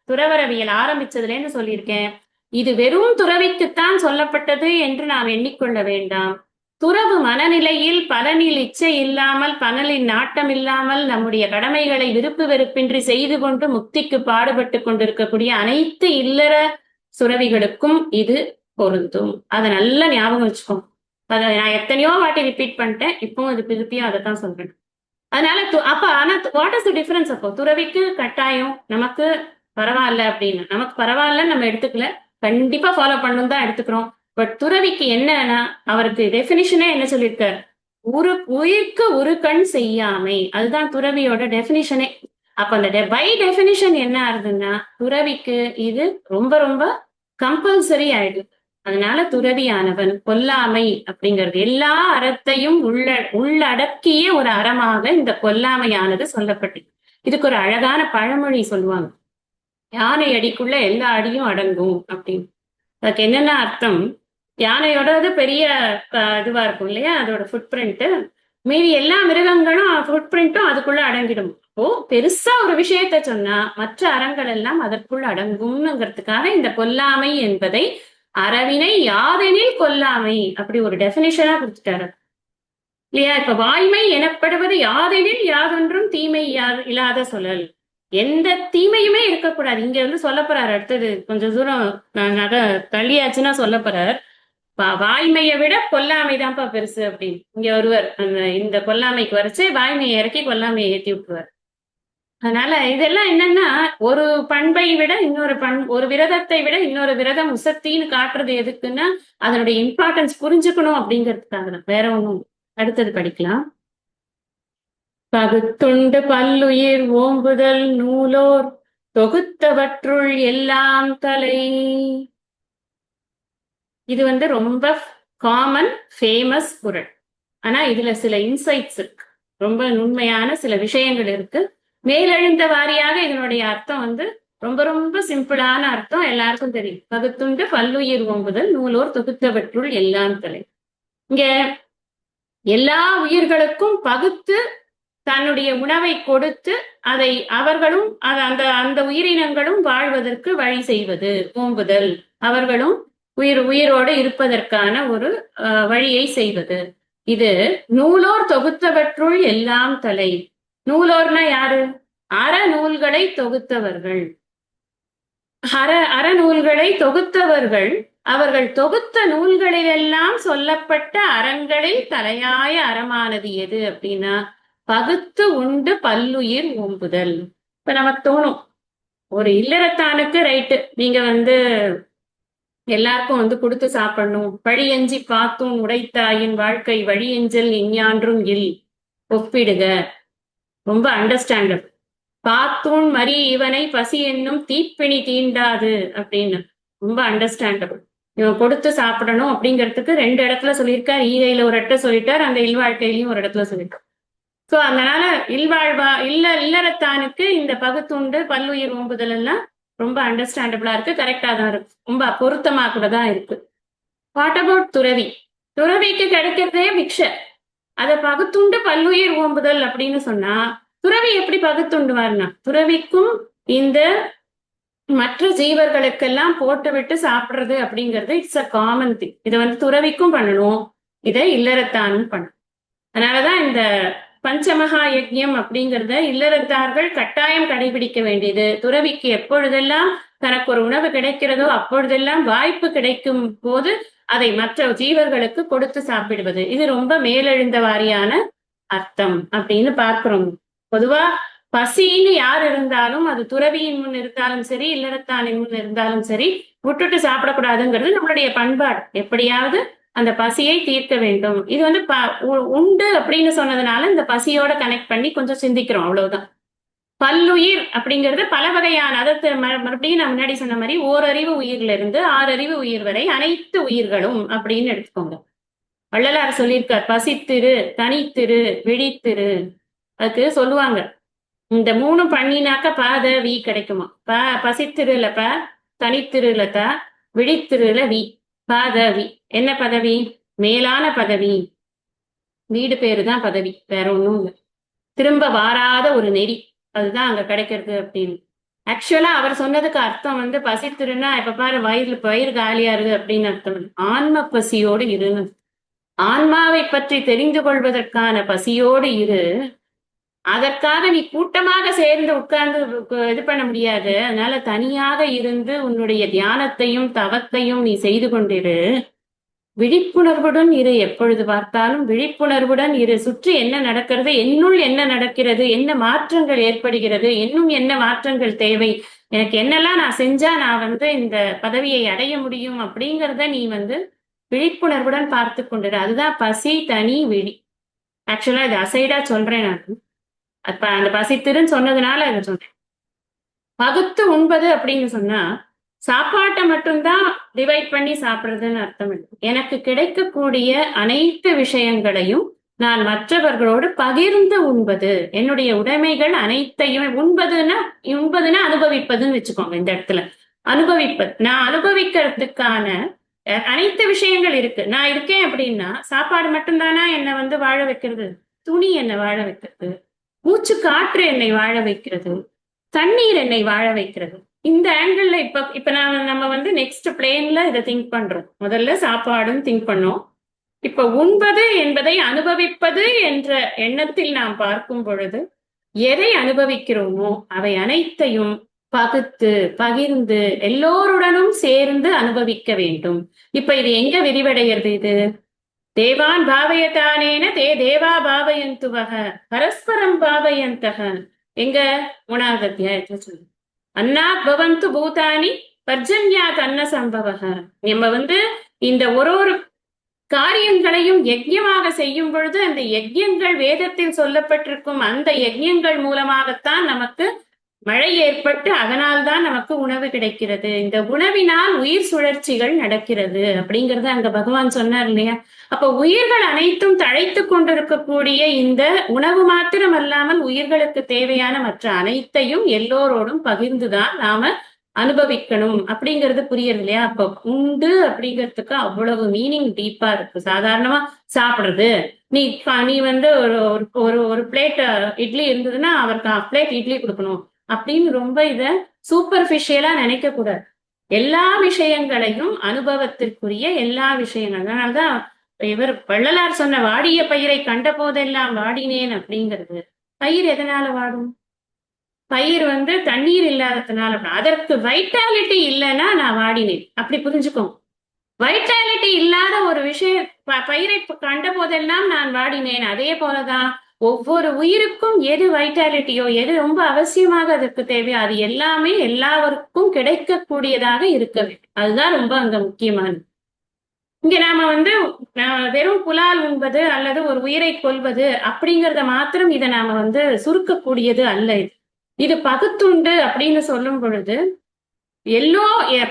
S1: துறவரவியல் ஆரம்பிச்சதுல இருந்து சொல்லியிருக்கேன், இது வெறும் துறவிக்குத்தான் சொல்லப்பட்டது என்று நாம் எண்ணிக்கொள்ள வேண்டாம். துறவு மனநிலையில் பலனில் இச்சை இல்லாமல், பலனில் நாட்டம் இல்லாமல், நம்முடைய கடமைகளை விருப்பு வெறுப்பின்றி செய்து கொண்டு முக்திக்கு பாடுபட்டு கொண்டிருக்கக்கூடிய அனைத்து இல்லற சுரவிகளுக்கும் இது பொருந்தும். அதை நல்லா ஞாபகம் வச்சுக்கோங்க. அதை நான் எத்தனையோ வாட்டி ரிப்பீட் பண்ணிட்டேன், இப்பவும் இது திருப்பியும் அதை தான் சொல்றேன். அதனால அப்ப ஆனா வாட் இஸ் தி டிஃபரன்ஸ்? அப்போ துறவிக்கு கட்டாயம் நமக்கு பரவாயில்ல அப்படின்னு, நமக்கு பரவாயில்லன்னு நம்ம எடுத்துக்கல, கண்டிப்பா ஃபாலோ பண்ணணும் தான் எடுத்துக்கிறோம். பட் துறவிக்கு என்னன்னா, அவருக்கு டெபினிஷனே என்ன சொல்லியிருக்காரு? உயிர்க்கு ஒரு கண் செய்யாமை. அதுதான் துறவியோட டெபினிஷனே. அப்ப அந்த பை டெபினிஷன் என்ன ஆகுதுன்னா, துறவிக்கு இது ரொம்ப ரொம்ப கம்பல்சரி ஆயிடுது. அதனால துறவியானவன் கொல்லாமை அப்படிங்கிறது எல்லா அறத்தையும் உள்ளடக்கிய ஒரு அறமாக இந்த கொல்லாமையானது சொல்லப்பட்டது. இதுக்கு ஒரு அழகான பழமொழி சொல்லுவாங்க, யானை அடிக்குள்ள எல்லா அடியும் அடங்கும் அப்படின்னு. அதுக்கு என்னென்ன அர்த்தம்? யானையோட பெரிய இதுவா இருக்கும் இல்லையா, அதோட ஃபுட் பிரிண்ட், மீறி எல்லா மிருகங்களும் ஃபுட் பிரிண்ட்டும் அதுக்குள்ள அடங்கிடும். அப்போ பெருசா ஒரு விஷயத்த சொன்னா மற்ற அறங்கள் எல்லாம் அதற்குள் அடங்கும்ங்கிறதுக்காக இந்த கொல்லாமை என்பதை அறவினை யாதெனில் கொல்லாமை அப்படி ஒரு டெபினிஷனா கொடுத்துட்டாரு இல்லையா. இப்ப வாய்மை எனப்படுவது யாதெனில் யாதொன்றும் தீமை இல்லாத சொல்லல். எந்த தீமையுமே இருக்கக்கூடாது. இங்க சொல்ல போறாரு, அடுத்தது கொஞ்சம் தூரம் தள்ளியாச்சுன்னா சொல்ல போறாரு, வாய்மையை விட கொல்லாமைதான்ப்பா பெருசு அப்படின்னு. இங்க ஒருவர் இந்த கொல்லாமைக்கு வரைச்சு வாய்மையை இறக்கி கொல்லாமையை ஏற்றி விட்டுருவார். அதனால இதெல்லாம் என்னன்னா, ஒரு பண்பை விட இன்னொரு ஒரு விரதத்தை விட இன்னொரு விரதம் உசத்தின்னு காட்டுறது எதுக்குன்னா, அதனுடைய இம்பார்ட்டன்ஸ் புரிஞ்சுக்கணும் அப்படிங்கிறதுக்காக தான், வேற ஒண்ணும். அடுத்தது படிக்கலாம். பகுத்துண்டு பல்லுயிர் ஓம்புதல் நூலோர் தொகுத்தவற்றுள் எல்லாம் தலை. இது ரொம்ப காமன் ஃபேமஸ் குறள். ஆனா இதுல சில இன்சைட்ஸ் இருக்கு, ரொம்ப நுண்மையான சில விஷயங்கள் இருக்கு. மேலெழுந்த வாரியாக இதனுடைய அர்த்தம் ரொம்ப ரொம்ப சிம்பிளான அர்த்தம், எல்லாருக்கும் தெரியும். பகுத்துண்டு பல்லுயிர் ஓம்புதல் நூலோர் தொகுத்தவற்றுள் எல்லாம் தலை. இங்க எல்லா உயிர்களுக்கும் பகுத்து தன்னுடைய உணவை கொடுத்து அதை அவர்களும் அந்த உயிரினங்களும் வாழ்வதற்கு வழி செய்வது ஓம்புதல், அவர்களும் உயிரோடு இருப்பதற்கான ஒரு வழியை செய்வது. இது நூலோர் தொகுத்தவற்றுள் எல்லாம் தலை. நூலோர்னா யாரு? அறநூல்களை தொகுத்தவர்கள். அறநூல்களை தொகுத்தவர்கள். அவர்கள் தொகுத்த நூல்களிலெல்லாம் சொல்லப்பட்ட அறங்களில் தலையாய அறமானது எது அப்படின்னா, பகுத்து உண்டு பல்லுயிர் ஓம்புதல். இப்ப நமக்கு தோணும், ஒரு இல்லறத்தானுக்கு ரைட்டு, நீங்க எல்லாருக்கும் கொடுத்து சாப்பிடணும், பழியஞ்சி பாத்தும் உடைத்தாயின் வாழ்க்கை வழியஞ்சல் எஞ்ஞான்றும் இல் ஒப்பிடுக, ரொம்ப அண்டர்ஸ்டாண்டபிள். பாத்தூன் மரி இவனை பசி என்னும் தீப்பிணி தீண்டாது அப்படின்னு ரொம்ப அண்டர்ஸ்டாண்டபிள். இவன் கொடுத்து சாப்பிடணும் அப்படிங்கிறதுக்கு 2 இடத்துல சொல்லியிருக்கார். ஈகையில ஒரு இடத்துல சொல்லிட்டார், அந்த இல்வாழ்க்கையிலையும் ஒரு இடத்துல சொல்லியிருக்கார். சோ அதனால இல்லறத்தானுக்கு இந்த பகுத்துண்டு பல்லுயிர் ஓம்புதல் எல்லாம் ரொம்ப அண்டர்ஸ்டாண்டபிளா இருக்கு, கரெக்டா தான் இருக்கு, ரொம்ப பொருத்தமா கூட தான் இருக்கு. வாட் அபவுட் துறவி? துறவிக்கு கிடைக்கிறதே பிக்ஷ, அதை பகுத்துண்டு பல்லுயிர் ஓம்புதல் அப்படின்னு சொன்னா துறவி எப்படி பகுத்துண்டுவார்னா, துறவிக்கும் இந்த மற்ற ஜீவர்களுக்கெல்லாம் போட்டு விட்டு சாப்பிடுறது அப்படிங்கிறது இட்ஸ் அ காமன் திங். இதை துறவிக்கும் பண்ணணும், இதை இல்லறத்தானும் பண்ணணும். அதனாலதான் இந்த பஞ்சமகா யஜ்யம் அப்படிங்கிறத இல்லறத்தார்கள் கட்டாயம் கடைபிடிக்க வேண்டியது. துறவிக்கு எப்பொழுதெல்லாம் தனக்கு ஒரு உணவு கிடைக்கிறதோ அப்பொழுதெல்லாம் வாய்ப்பு கிடைக்கும் போது அதை மற்ற ஜீவர்களுக்கு கொடுத்து சாப்பிடுவது. இது ரொம்ப மேலெழுந்த வாரியான அர்த்தம் அப்படின்னு பார்க்கிறோம். பொதுவா பசின்னு யார் இருந்தாலும் அது துறவியின் முன் இருந்தாலும் சரி, இல்லறத்தானின் முன் இருந்தாலும் சரி, விட்டுட்டு சாப்பிடக்கூடாதுங்கிறது நம்மளுடைய பண்பாடு. எப்படியாவது அந்த பசியை தீர்க்க வேண்டும். இது வந்து உண்டு அப்படின்னு சொன்னதுனால இந்த பசியோட கனெக்ட் பண்ணி கொஞ்சம் சிந்திக்கிறோம், அவ்வளவுதான். பல்லுயிர் அப்படிங்கிறது பல வகையான, அதாவது மறுபடியும் நான் முன்னாடி சொன்ன மாதிரி ஓரறிவு உயிர்ல இருந்து 6 அறிவு உயிர் வரை அனைத்து உயிர்களும் அப்படின்னு எடுத்துக்கோங்க. வள்ளலார் சொல்லியிருக்கார், பசித்திரு, தனித்திரு, விழித்திரு. அதுக்கு சொல்லுவாங்க, இந்த 3 பண்ணினாக்க பாத வி கிடைக்குமா. பசித்திருல ப, தனித்திருல த, விழித்திருல வி, பாத வி. என்ன பதவி? மேலான பதவி. வீடு பேரு தான் பதவி, வேற ஒண்ணும் இல்லை. திரும்ப வாராத ஒரு நெறி, அதுதான் அங்க கிடைக்கிறது அப்படின்னு. ஆக்சுவலா அவர் சொன்னதுக்கு அர்த்தம் வந்து பசித்திருன்னா இப்ப பாரு வயிறு காலியா இருக்கு அப்படின்னு அர்த்தம். ஆன்ம பசியோடு இரு, ஆன்மாவை பற்றி தெரிந்து கொள்வதற்கான பசியோடு இரு. அதற்காக நீ கூட்டமாக சேர்ந்து உட்கார்ந்து இது பண்ண முடியாது. அதனால தனியாக இருந்து உன்னுடைய தியானத்தையும் தவத்தையும் நீ செய்து கொண்டிரு. விழிப்புணர்வுடன் இரு, எப்பொழுது பார்த்தாலும் விழிப்புணர்வுடன் இரு. சுற்றி என்ன நடக்கிறது, என்னுள் என்ன நடக்கிறது, என்ன மாற்றங்கள் ஏற்படுகிறது, இன்னும் என்ன மாற்றங்கள் தேவை, எனக்கு என்னெல்லாம் நான் செஞ்சா நான் வந்து இந்த பதவியை அடைய முடியும் அப்படிங்கிறத நீ வந்து விழிப்புணர்வுடன் பார்த்து கொண்டிரு. அதுதான் பசி தனி விழி. ஆக்சுவலா இது அசைடா சொல்றேன் நான். அப்ப அந்த பசித்திருன்னு சொன்னதுனால அதை சொல்றேன். பகுத்து உண்பது அப்படின்னு சொன்னா சாப்பாட்டை மட்டும்தான் டிவைட் பண்ணி சாப்பிடுறதுன்னு அர்த்தம் இல்லை. எனக்கு கிடைக்கக்கூடிய அனைத்து விஷயங்களையும் நான் மற்றவர்களோடு பகிர்ந்து உண்பது. என்னுடைய உடைமைகள் அனைத்தையும் உண்பதுன்னா அனுபவிப்பதுன்னு வச்சுக்கோங்க. இந்த இடத்துல அனுபவிப்பது, நான் அனுபவிக்கிறதுக்கான அனைத்து விஷயங்கள் இருக்கு. நான் இருக்கேன் அப்படின்னா சாப்பாடு மட்டும்தானா என்னை வந்து வாழ வைக்கிறது? துணி என்னை வாழ வைக்கிறது, மூச்சு காற்று என்னை வாழ வைக்கிறது, தண்ணீர் என்னை வாழ வைக்கிறது. இந்த ஆங்கிள் இப்ப நம்ம வந்து நெக்ஸ்ட் பிளேன்ல இதை திங்க் பண்றோம். முதல்ல சாப்பாடும் திங்க் பண்ணோம். இப்ப உண்பது என்பதை அனுபவிப்பது என்ற எண்ணத்தில் நாம் பார்க்கும் பொழுது எதை அனுபவிக்கிறோமோ அவை அனைத்தையும் பகுத்து பகிர்ந்து எல்லோருடனும் சேர்ந்து அனுபவிக்க வேண்டும். இப்ப இது எங்க விரிவடைகிறது? இது தேவான் பாவயதானேன தே தேவா பாவயந்துவக பரஸ்பரம் பாவயந்தக. எங்க 3வது அத்தியாயத்துல சொல்லு, அன்னாத் பவந்து பூதானி பர்ஜன்யாத் அன்ன சம்பவக. நம்ம வந்து இந்த ஒரு காரியங்களையும் யஜ்யமாக செய்யும் பொழுது அந்த யஜ்யங்கள் வேதத்தில் சொல்லப்பட்டிருக்கும் அந்த யஜ்யங்கள் மூலமாகத்தான் நமக்கு மழை ஏற்பட்டு அதனால்தான் நமக்கு உணவு கிடைக்கிறது. இந்த உணவினால் உயிர் சுழற்சிகள் நடக்கிறது அப்படிங்கறத அங்க பகவான் சொன்னார் இல்லையா. அப்ப உயிர்கள் அனைத்தும் தழைத்து கொண்டிருக்கக்கூடிய இந்த உணவு மாத்திரம் அல்லாமல் உயிர்களுக்கு தேவையான மற்ற அனைத்தையும் எல்லோரோடும் பகிர்ந்துதான் நாம அனுபவிக்கணும் அப்படிங்கிறது புரியுது இல்லையா. அப்ப உண்டு அப்படிங்கிறதுக்கு அவ்வளவு மீனிங் டீப்பா இருக்கு. சாதாரணமா சாப்பிடுறது, நீ வந்து ஒரு பிளேட் இட்லி இருந்ததுன்னா அவருக்கு 1/2 பிளேட் இட்லி கொடுக்கணும் அப்படின்னு ரொம்ப இத சூப்பர்ஃபிஷியலா நினைக்க கூடாது. எல்லா விஷயங்களையும் அனுபவத்திற்குரிய எல்லா விஷயங்கள். அதனாலதான் இவர் வள்ளலார் சொன்ன வாடிய பயிரை கண்ட போதெல்லாம் வாடினேன் அப்படிங்கிறது. பயிர் எதனால வாடும்? பயிர் வந்து தண்ணீர் இல்லாததுனால. அதற்கு வைட்டாலிட்டி இல்லைன்னா நான் வாடினேன், அப்படி புரிஞ்சுக்கோங்க. வைட்டாலிட்டி இல்லாத ஒரு விஷயம் பயிரை கண்ட போதெல்லாம் நான் வாடினேன். அதே போலதான் ஒவ்வொரு உயிருக்கும் எது வைட்டாலிட்டியோ, எது ரொம்ப அவசியமாக அதற்கு தேவையோ அது எல்லாமே எல்லாருக்கும் கிடைக்கக்கூடியதாக இருக்க வேண்டும். அதுதான் ரொம்ப அங்க முக்கியமானது. இங்க நாம வந்து வெறும் புலால் உண்பது அல்லது ஒரு உயிரை கொல்வது அப்படிங்கறத மாத்திரம் இதை நாம வந்து சுருக்கக்கூடியது அல்ல. இது பகுத்துண்டு அப்படின்னு சொல்லும் பொழுது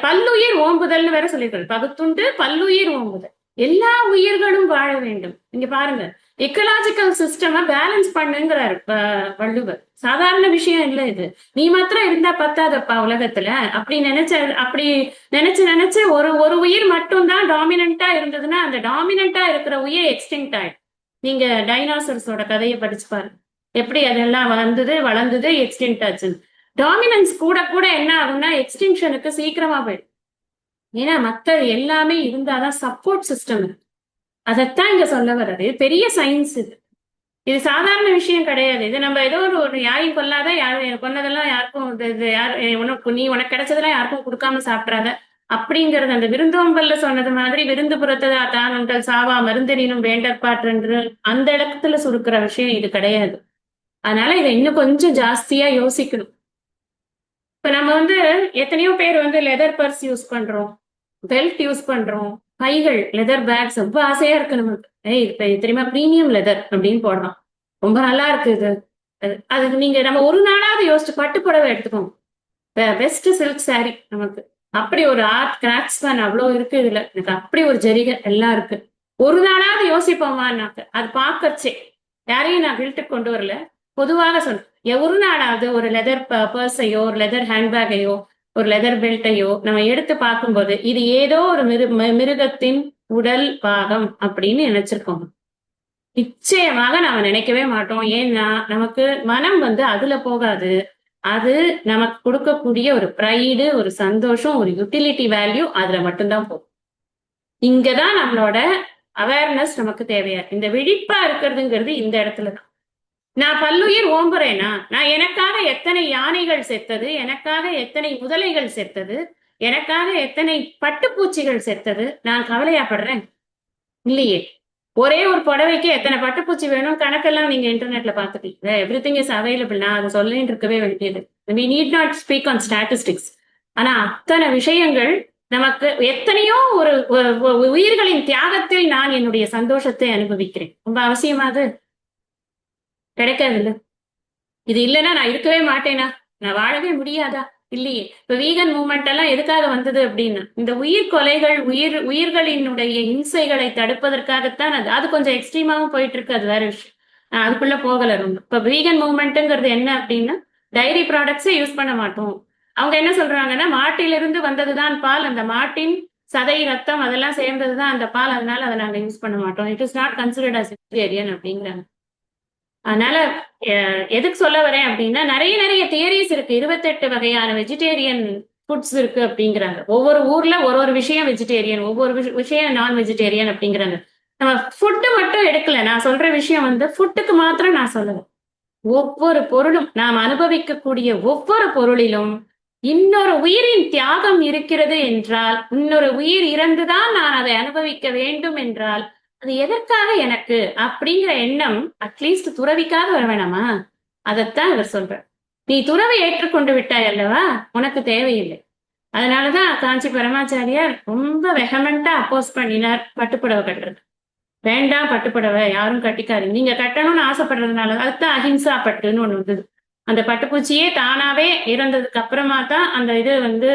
S1: பல்லுயிர் ஓம்புதல்னு வேற சொல்லியிருக்காரு. பகுத்துண்டு பல்லுயிர் ஓம்புதல், எல்லா உயிர்களும் வாழ வேண்டும். இங்க பாருங்க, எக்கலாஜிக்கல் சிஸ்டம் பேலன்ஸ் பண்ணுங்கிறாரு வள்ளுவர். சாதாரண விஷயம் இல்லை இது. நீ மாத்திரம் இருந்தா பத்தாதப்பா உலகத்துல அப்படி நினைச்சு ஒரு உயிர் மட்டும்தான் டாமினண்டா இருந்ததுன்னா அந்த டாமினண்டா இருக்கிற உயிர் எக்ஸ்டிங்க்ட் ஆயிடும். நீங்க டைனோசர்ஸோட கதையை படிச்சு பாருங்க, எப்படி அதெல்லாம் வளர்ந்தது எக்ஸ்டிங்க்ட் ஆச்சு. டாமினன்ஸ் கூட கூட என்ன ஆகும்னா எக்ஸ்டிங்ஷனுக்கு சீக்கிரமா போயிடும். ஏன்னா மற்றது எல்லாமே இருந்தாதான் சப்போர்ட் சிஸ்டம் இருக்கு. அதைத்தான் இங்க சொல்ல வர்றது. பெரிய சயின்ஸ் இது. இது சாதாரண விஷயம் கிடையாது. இது நம்ம ஏதோ ஒரு யாரையும் கொல்லாத, கொன்னதெல்லாம் யாருக்கும் உனக்கு கிடைச்சதெல்லாம் யாருக்கும் கொடுக்காம சாப்பிட்றாத அப்படிங்கறது அந்த விருந்தோம்பல்ல சொன்னது மாதிரி விருந்து புறத்ததா தான் உங்கள் சாவா மருந்தெனினும் வேண்டற்பாற்றென்று அந்த இடத்துல சுருக்கிற விஷயம் இது கிடையாது. அதனால இதை இன்னும் கொஞ்சம் ஜாஸ்தியா யோசிக்கணும். இப்ப நம்ம வந்து எத்தனையோ பேர் வந்து லெதர் பர்ஸ் யூஸ் பண்றோம், பெல்ட் யூஸ் பண்றோம், பைகள், லெதர் பேக்ஸ் ரொம்ப ஆசையா இருக்கு நமக்கு. இப்ப தெரியுமா பிரீமியம் லெதர் அப்படின்னு போடலாம், ரொம்ப நல்லா இருக்கு இது. அதுக்கு நீங்க நம்ம ஒரு நாளாவது யோசிச்சு பட்டு புடவை எடுத்துக்கோங்க, பெஸ்ட் சில்க் சாரி நமக்கு. அப்படி ஒரு ஆர்ட் கிராஃப்ட்ஸ்மேன் அவ்வளவு இருக்கு இதுல, எனக்கு அப்படி ஒரு ஜரிகை எல்லாம் இருக்கு. ஒரு நாளாவது யோசிப்போமான்னாக்க அது பாக்கச்சே, யாரையும் நான் கில்ட்டுக்கு கொண்டு வரல, பொதுவாக சொல்றேன். ஒரு நாளாவது ஒரு லெதர் பர்ஸையோ ஒரு லெதர் ஹேண்ட்பேக்கையோ ஒரு லெதர் பெல்ட்டையோ நம்ம எடுத்து பார்க்கும்போது இது ஏதோ ஒரு மிருகத்தின் உடல் பாகம் அப்படின்னு நினைச்சிருக்கோம். நிச்சயமாக நாம நினைக்கவே மாட்டோம். ஏன்னா நமக்கு மனம் வந்து அதுல போகாது. அது நமக்கு கொடுக்கக்கூடிய ஒரு ப்ரைடு, ஒரு சந்தோஷம், ஒரு யூட்டிலிட்டி வேல்யூ அதுல மட்டும்தான் போகும். இங்கதான் நம்மளோட அவேர்னஸ் நமக்கு தேவையா, இந்த விழிப்பா இருக்கிறதுங்கிறது இந்த இடத்துலதான். நான் பல்லுயிர் ஓம்புறேனா, நான் எனக்காக எத்தனை யானைகள் செத்தது, எனக்காக எத்தனை முதலைகள் செத்தது, எனக்காக எத்தனை பட்டுப்பூச்சிகள் செத்தது, நான் கவலையாப்படுறேன் இல்லையே. ஒரே ஒரு புடவைக்கு எத்தனை பட்டுப்பூச்சி வேணும் கணக்கெல்லாம் நீங்க இன்டர்நெட்ல பாத்துட்டீங்க. Everything is available. நான் அதை சொல்லிட்டு இருக்கவே வேண்டியது. we need not speak on statistics. ஆனா அத்தனை விஷயங்கள் நமக்கு எத்தனையோ ஒரு உயிர்களின் தியாகத்தில் நான் என்னுடைய சந்தோஷத்தை அனுபவிக்கிறேன். ரொம்ப அவசியமாது கிடைக்காது. இது இல்லைன்னா நான் இருக்கவே மாட்டேனா, நான் வாழவே முடியாதா? இல்லையே. இப்ப வீகன் மூவ்மெண்ட் எல்லாம் எதுக்காக வந்தது அப்படின்னா, இந்த உயிர் கொலைகள், உயிர்களினுடைய இம்சைகளை தடுப்பதற்காகத்தான். அது கொஞ்சம் எக்ஸ்ட்ரீமாவும் போயிட்டு இருக்கு, அது வேற விஷயம். அதுக்குள்ள போகல ரொம்ப. இப்ப வீகன் மூவ்மெண்ட்ங்கிறது என்ன அப்படின்னா, டைரி ப்ராடக்ட்ஸே யூஸ் பண்ண மாட்டோம். அவங்க என்ன சொல்றாங்கன்னா, மாட்டிலிருந்து வந்ததுதான் பால், அந்த மாட்டின் சதை ரத்தம் அதெல்லாம் சேர்ந்ததுதான் அந்த பால், அதனால அதை நாங்க யூஸ் பண்ண மாட்டோம். It is not considered as vegetarian அப்படிங்கிறாங்க. அதனால எதுக்கு சொல்ல வரேன் அப்படின்னா, நிறைய நிறைய தியரிஸ் இருக்கு. 28 வகையான வெஜிடேரியன் ஃபுட்ஸ் இருக்கு அப்படிங்கிறாங்க. ஒவ்வொரு ஊர்ல ஒரு ஒரு விஷயம் வெஜிடேரியன், ஒவ்வொரு விஷயம் நான் வெஜிடேரியன் அப்படிங்கிறாங்க. நம்ம ஃபுட்டு மட்டும் எடுக்கல. நான் சொல்ற விஷயம் வந்து ஃபுட்டுக்கு மாத்திரம் நான் சொல்லல. ஒவ்வொரு பொருளும், நாம் அனுபவிக்கக்கூடிய ஒவ்வொரு பொருளிலும் இன்னொரு உயிரின் தியாகம் இருக்கிறது என்றால், இன்னொரு உயிர் இறந்துதான் நான் அதை அனுபவிக்க வேண்டும் என்றால், அது எதற்காக எனக்கு அப்படிங்கிற எண்ணம் அட்லீஸ்ட் துறவிக்காக வர வேணாமா? அதைத்தான் இவர் சொல்றார். நீ துறவை ஏற்றுக்கொண்டு விட்டாய் அல்லவா, உனக்கு தேவையில்லை. அதனாலதான் காஞ்சி பரமாச்சாரியார் ரொம்ப வெஹமெண்டா அப்போஸ் பண்ணினார் பட்டுப்புடவை கட்டுறது. வேண்டாம் பட்டுப்புடவை யாரும் கட்டிக்காதீங்க, நீங்க கட்டணும்னு ஆசைப்படுறதுனால. அதுதான் அஹிம்சா பட்டுன்னு ஒண்ணு வந்தது. அந்த பட்டுப்பூச்சியே தானாவே இறந்ததுக்கு அப்புறமா தான் அந்த இது வந்து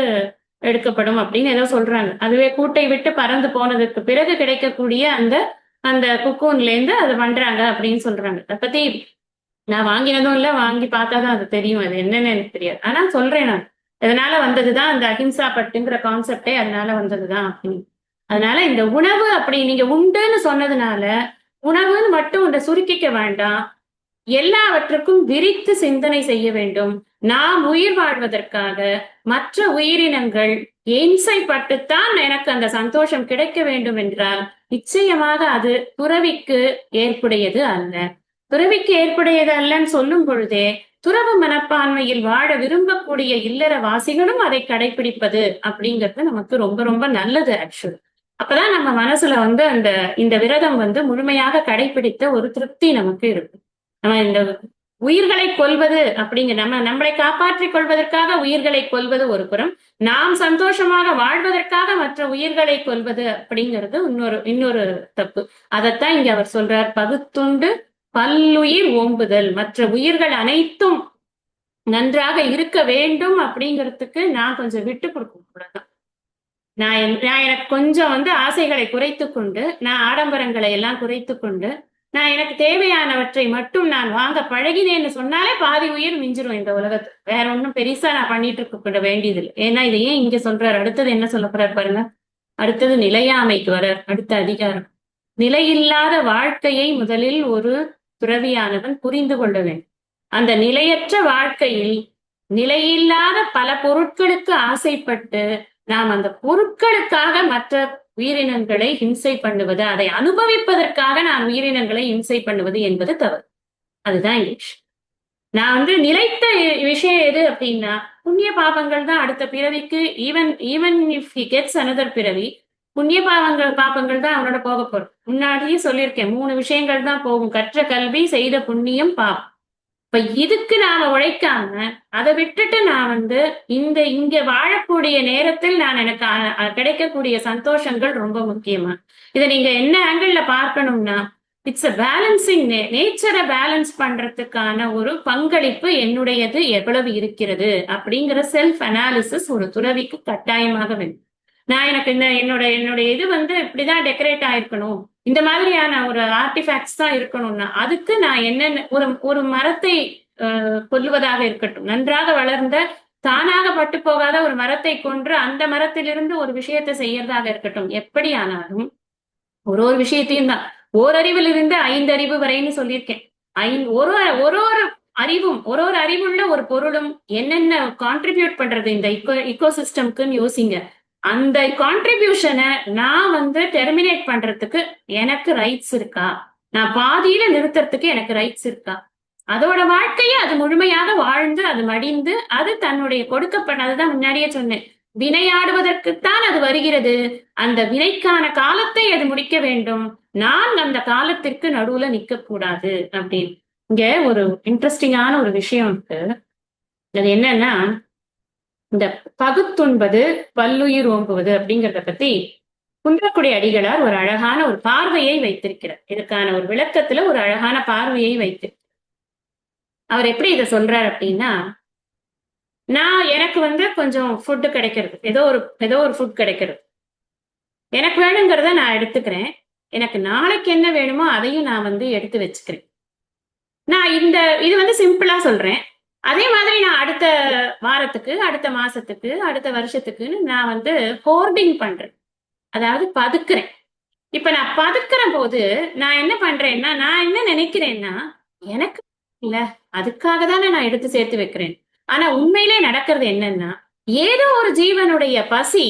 S1: எடுக்கப்படும் அப்படின்னு ஏதோ சொல்றாங்க. அதுவே கூட்டை விட்டு பறந்து போனதுக்கு பிறகு கிடைக்கக்கூடிய அந்த அந்த குக்கூன்ல இருந்து அதை பண்றாங்க அப்படின்னு சொல்றாங்க. அதை பத்தி நான் வாங்கினதும் இல்ல, வாங்கி பார்த்தாதான் அது தெரியும், அது என்னன்னு எனக்கு தெரியாது. ஆனா சொல்றேன் நான், அதனால வந்ததுதான் அந்த அஹிம்சா பட்டுங்கிற கான்செப்டே, அதனால வந்ததுதான் அப்படின்னு. அதனால இந்த உணவு அப்படி நீங்க உண்டுன்னு சொன்னதுனால உணவுன்னு மட்டும் உன்னை சுருக்கிக்க வேண்டாம், எல்லாவற்றுக்கும் விரித்து சிந்தனை செய்ய வேண்டும். நாம் உயிர் வாழ்வதற்காக மற்ற உயிரினங்கள் இம்சைப்பட்டுத்தான் எனக்கு அந்த சந்தோஷம் கிடைக்க வேண்டும் என்றால் நிச்சயமாக அது துறவிக்கு ஏற்புடையது அல்ல. துறவிக்கு ஏற்புடையது அல்லன்னு சொல்லும் பொழுதே, துறவு மனப்பான்மையில் வாழ விரும்பக்கூடிய இல்லற வாசிகளும் அதை கடைபிடிப்பது அப்படிங்கிறது நமக்கு ரொம்ப ரொம்ப நல்லது ஆக்சுவலி. அப்பதான் நம்ம மனசுல வந்து அந்த இந்த விரதம் வந்து முழுமையாக கடைபிடித்த ஒரு திருப்தி நமக்கு இருக்கும். நம்ம இந்த உயிர்களை கொல்வது அப்படிங்கிற, நம்மளை காப்பாற்றிக் கொள்வதற்காக உயிர்களை கொல்வது ஒரு புறம், நாம் சந்தோஷமாக வாழ்வதற்காக மற்ற உயிர்களை கொல்வது அப்படிங்கிறது இன்னொரு தப்பு. அதைத்தான் இங்க அவர் சொல்றார். பகுத்துண்டு பல்லுயிர் ஓம்புதல், மற்ற உயிர்கள் அனைத்தும் நன்றாக இருக்க வேண்டும் அப்படிங்கிறதுக்கு நான் கொஞ்சம் விட்டு கொடுக்கும் கூடதான். நான் எனக்கு கொஞ்சம் வந்து ஆசைகளை குறைத்து கொண்டு, நான் ஆடம்பரங்களை எல்லாம் குறைத்து கொண்டு, நான் எனக்கு தேவையானவற்றை மட்டும் நான் வாங்க பழகினேன்னு சொன்னாலே பாதி உயிர் மிஞ்சிரும் இந்த உலகத்து. வேற ஒன்றும் பெருசா நான் பண்ணிட்டு இருக்க வேண்டியதில்லை. ஏன்னா இதை ஏன் இங்க சொல்றாரு, அடுத்தது என்ன சொல்ல போறாரு பாருங்க. அடுத்தது நிலையாமைக்கு வர்றார், அடுத்த அதிகாரம். நிலையில்லாத வாழ்க்கையை முதலில் ஒரு துறவியானவன் புரிந்து கொள்ள வேண்டும். அந்த நிலையற்ற வாழ்க்கையில் நிலையில்லாத பல பொருட்களுக்கு ஆசைப்பட்டு நாம் அந்த பொருட்களுக்காக மற்ற உயிரினங்களை ஹிம்சை பண்ணுவது, அதை அனுபவிப்பதற்காக நான் உயிரினங்களை ஹிம்சை பண்ணுவது என்பது தவறு. அதுதான் இங்கிலீஷ். நான் வந்து நிலைத்த விஷயம் எது அப்படின்னா, புண்ணிய பாபங்கள் தான் அடுத்த பிறவிக்கு, even even if he gets another பிறவி, புண்ணிய பாபங்கள் தான் அவனோட போக போறோம். முன்னாடியே சொல்லியிருக்கேன், 3 விஷயங்கள் தான் போகும்: கற்ற கல்வி, செய்த புண்ணியம், பாவம். இப்ப இதுக்கு நாம உழைக்காம, அதை விட்டுட்டு நான் வந்து இங்க வாழக்கூடிய நேரத்தில் நான் எனக்கு கிடைக்கக்கூடிய சந்தோஷங்கள் ரொம்ப முக்கியமா. இதை நீங்க என்ன ஆங்கிள் பார்க்கணும்னா, இட்ஸ் அ பேலன்சிங். நேச்சரை பேலன்ஸ் பண்றதுக்கான ஒரு பங்களிப்பு என்னுடையது எவ்வளவு இருக்கிறது அப்படிங்கிற செல்ஃப் அனாலிசிஸ் ஒரு துறவிக்கு கட்டாயமாக வேண்டும். நான் எனக்கு என்னோட இது வந்து இப்படிதான் டெக்கரேட் ஆயிருக்கணும், இந்த மாதிரியான ஒரு ஆர்டிஃபேக்ட்ஸ் தான் இருக்கணும்னா, அதுக்கு நான் என்னென்ன ஒரு மரத்தை கொல்லுவதாக இருக்கட்டும், நன்றாக வளர்ந்த தானாக பட்டு போகாத ஒரு மரத்தை கொன்று அந்த மரத்திலிருந்து ஒரு விஷயத்தை செய்யறதாக இருக்கட்டும், எப்படி ஆனாலும் ஒரு விஷயத்தையும் தான் ஓரறிவிலிருந்து 5 அறிவு வரைன்னு சொல்லியிருக்கேன். ஒரு ஒரு அறிவும் ஒரு அறிவுள்ள ஒரு பொருளும் என்னென்ன கான்ட்ரிபியூட் பண்றது இந்த இக்கோசிஸ்டம்க்குன்னு யோசிங்க. அந்த கான்ட்ரிபியூஷனை நான் வந்து டெர்மினேட் பண்றதுக்கு எனக்கு ரைட்ஸ் இருக்கா? நான் பாதியில நிறுத்துறதுக்கு எனக்கு ரைட்ஸ் இருக்கா? அதோட வாழ்க்கையை அது முழுமையாக வாழ்ந்து அது மடிந்து அது தன்னுடைய கொடுக்கப்பட்டதுதான் முன்னாடியே சொன்னேன், வினையாடுவதற்குத்தான் அது வருகிறது. அந்த வினைக்கான காலத்தை அது முடிக்க வேண்டும். நான் அந்த காலத்திற்கு நடுவுல நிக்க கூடாது அப்படின்னு. இங்க ஒரு இன்ட்ரெஸ்டிங்கான ஒரு விஷயம் இருக்கு. அது என்னன்னா, இந்த பகுத்துண்பது பல்லுயிர் ஓம்புவது அப்படிங்கிறத பத்தி குன்றக்குடி அடிகளார் ஒரு அழகான ஒரு பார்வையை வைத்திருக்கிறார். இதுக்கான ஒரு விளக்கத்துல ஒரு அழகான பார்வையை வைத்து அவர் எப்படி இதை சொல்றார் அப்படின்னா, எனக்கு வந்து கொஞ்சம் ஃபுட்டு கிடைக்கிறது, ஏதோ ஒரு ஃபுட் கிடைக்கிறது, எனக்கு வேணுங்கிறத நான் எடுத்துக்கிறேன். எனக்கு நாளைக்கு என்ன வேணுமோ அதையும் நான் வந்து எடுத்து வச்சுக்கிறேன். நான் இது வந்து சிம்பிளா சொல்றேன். அதே மாதிரி நான் அடுத்த வாரத்துக்கு, அடுத்த மாசத்துக்கு, அடுத்த வருஷத்துக்குன்னு நான் வந்து ஹோர்டிங் பண்றேன், அதாவது பதுக்குறேன். இப்ப நான் பதுக்குற போது நான் என்ன பண்றேன்னா, நான் என்ன நினைக்கிறேன்னா, எனக்கு இல்ல, அதுக்காக தானே நான் எடுத்து சேர்த்து வைக்கிறேன். ஆனா உண்மையிலே நடக்கிறது என்னன்னா, ஏதோ ஒரு ஜீவனுடைய பசி